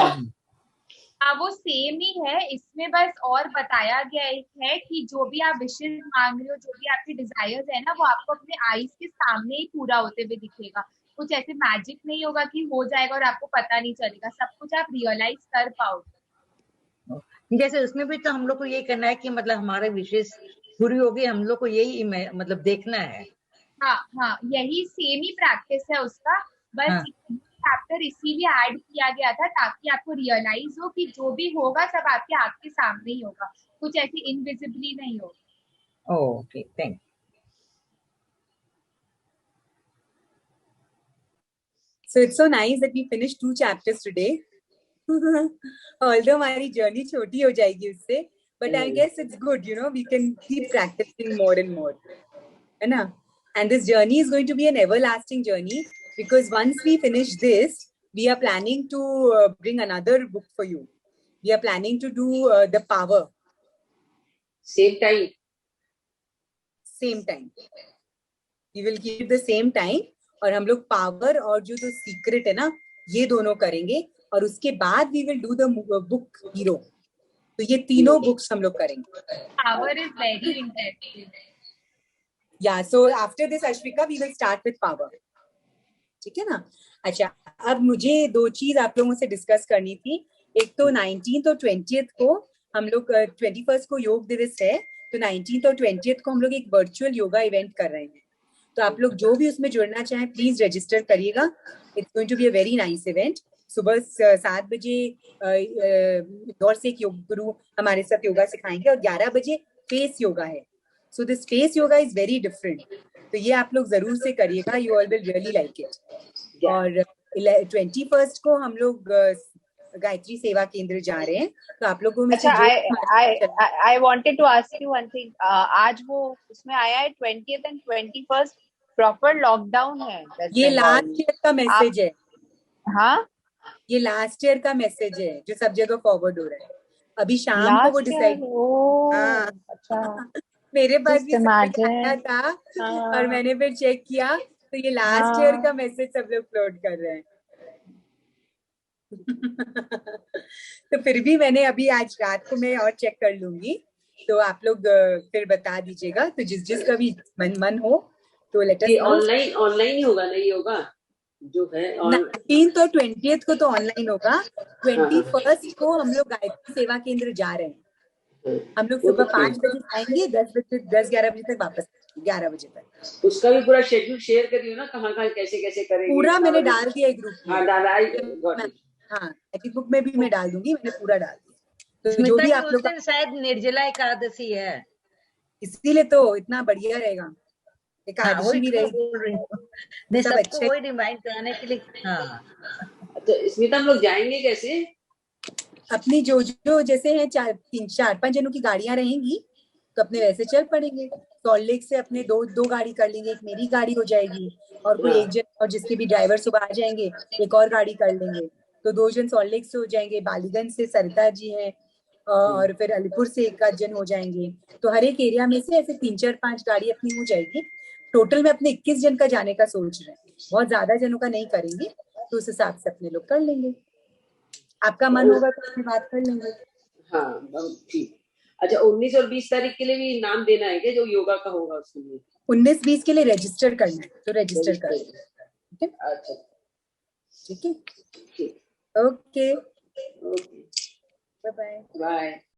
हाँ, वो सेम ही है। इसमें बस और बताया गया है कि जो भी आप विशेष मांग रहे हो, जो भी आपके डिजायर्स है ना, वो आपको अपने आईज के सामने ही पूरा होते हुए दिखेगा। कुछ ऐसे मैजिक नहीं होगा कि हो जाएगा और आपको पता नहीं चलेगा, सब कुछ आप रियलाइज कर पाओगे। जैसे उसमें भी तो हम लोग को ये करना है कि मतलब हमारे विशेष पूरी होगी, हम लोग को यही मतलब देखना है। हाँ, यही सेम ही प्रैक्टिस है उसका, बस चैप्टर इसीलिए ऐड किया गया था ताकि आपको रियलाइज हो कि जो भी होगा सब आपके आँख के सामने ही होगा, कुछ ऐसे इनविजिबली नहीं होगा। Okay, thank you. So it's so nice that we finished 2 chapters today. Although हमारी journey छोटी हो जाएगी उससे, but I guess it's good, we can keep practicing more and more, है ना? And this journey is going to be an everlasting journey because once we finish this, we are planning to bring another book for you. We are planning to do The Power. Same time. Same time. We will keep the same time. और हम लोग पावर और जो सीक्रेट है ना, ये दोनों करेंगे और उसके बाद we will do the book hero. तो ये तीनों बुक्स हम लोग करेंगे। Power is very interesting. या so after this Ashvika we will start with power, ठीक है ना? अच्छा, अब मुझे 2 चीज आप लोगों से डिस्कस करनी थी। एक तो 19th और 20th को हम लोग 21st को योग दिवस है, तो 19th और 20th को हम लोग एक वर्चुअल योगा इवेंट कर रहे हैं। तो आप लोग जो भी उसमें जुड़ना चाहें प्लीज रजिस्टर करिएगा। It's going to be a very nice event. सुबह 7 बजे इंदौर से एक योग गुरु हमारे साथ योगा सिखाएंगे और 11 बजे फेस योगा है। So this face yoga is very different, तो ये आप लोग जरूर से करिएगा, you all will really like it. और 21st को हम लोग गायत्री सेवा केंद्र जा रहे हैं, तो आप लोगों में I wanted to ask you one thing. आज वो उसमें आया है 20th and 21st proper lockdown है। ये लास्ट ईयर का मैसेज है। हाँ, ये लास्ट ईयर का मैसेज है जो सब जगह फॉरवर्ड हो रहा है। अभी शाम को वो डिसाइड। अच्छा, मेरे पास भी आया था और मैंने फिर चेक किया तो ये लास्ट ईयर का मैसेज सब लोग अपलोड कर रहे हैं। तो फिर भी मैंने अभी आज रात को मैं और चेक कर लूंगी, तो आप लोग फिर बता दीजिएगा। तो जिस का भी मन हो तो लेट अस ये नो। ऑनलाइन ही होगा, नहीं होगा जो है 19 और 20 को तो ऑनलाइन होगा। 21 को हम लोग गायत्री सेवा केंद्र जा रहे हैं। हम लोग सुबह 5 बजे आएंगे, 10-11 बजे तक वापस, 11 बजे तक। उसका भी पूरा शेड्यूल शेयर करियो ना, कहाँ कैसे कैसे करेंगे। पूरा मैंने डाल दिया ग्रुप में। हाँ डाला। हाँ बुक में भी मैं डाल दूंगी, मैंने पूरा डाल दिया। तो जो भी आप लोग, शायद निर्जला एकादशी है, इसीलिए तो इतना बढ़िया रहेगा, एकादशी भी रहेगी, सब अच्छे। वही रिमाइंड कराने के लिए। हाँ तो स्मिता हम लोग जाएंगे कैसे? अपनी जो जैसे है 4-5 जनों की गाड़ियां रहेंगी, तो अपने वैसे चल पड़ेंगे। सॉल्ट लेक से अपने दो गाड़ी कर लेंगे, एक मेरी गाड़ी हो जाएगी और कोई एक जन, और जिसके भी ड्राइवर सुबह आ जाएंगे एक और गाड़ी कर लेंगे, तो 2 जन सॉल्ट लेक से हो जाएंगे। बालीगंज से सरिता जी है और फिर अलीपुर से एक जन हो जाएंगे। तो हर एक एरिया में से ऐसे 3-4-5 गाड़ी अपनी हो जाएगी। टोटल में अपने 21 जन का जाने का सोच रहे हैं, बहुत ज्यादा जनों का नहीं करेंगे, तो उस हिसाब से अपने लोग कर लेंगे। आपका मन होगा तो अपनी बात कर लेंगे। हाँ ठीक। अच्छा 19 और 20 तारीख के लिए भी नाम देना है क्या, जो योगा का होगा उसके लिए? 19-20 के लिए रजिस्टर करना है, तो रजिस्टर कर लेंगे। ठीक है, अच्छा ठीक है, ठीक। Okay, okay bye bye. Bye.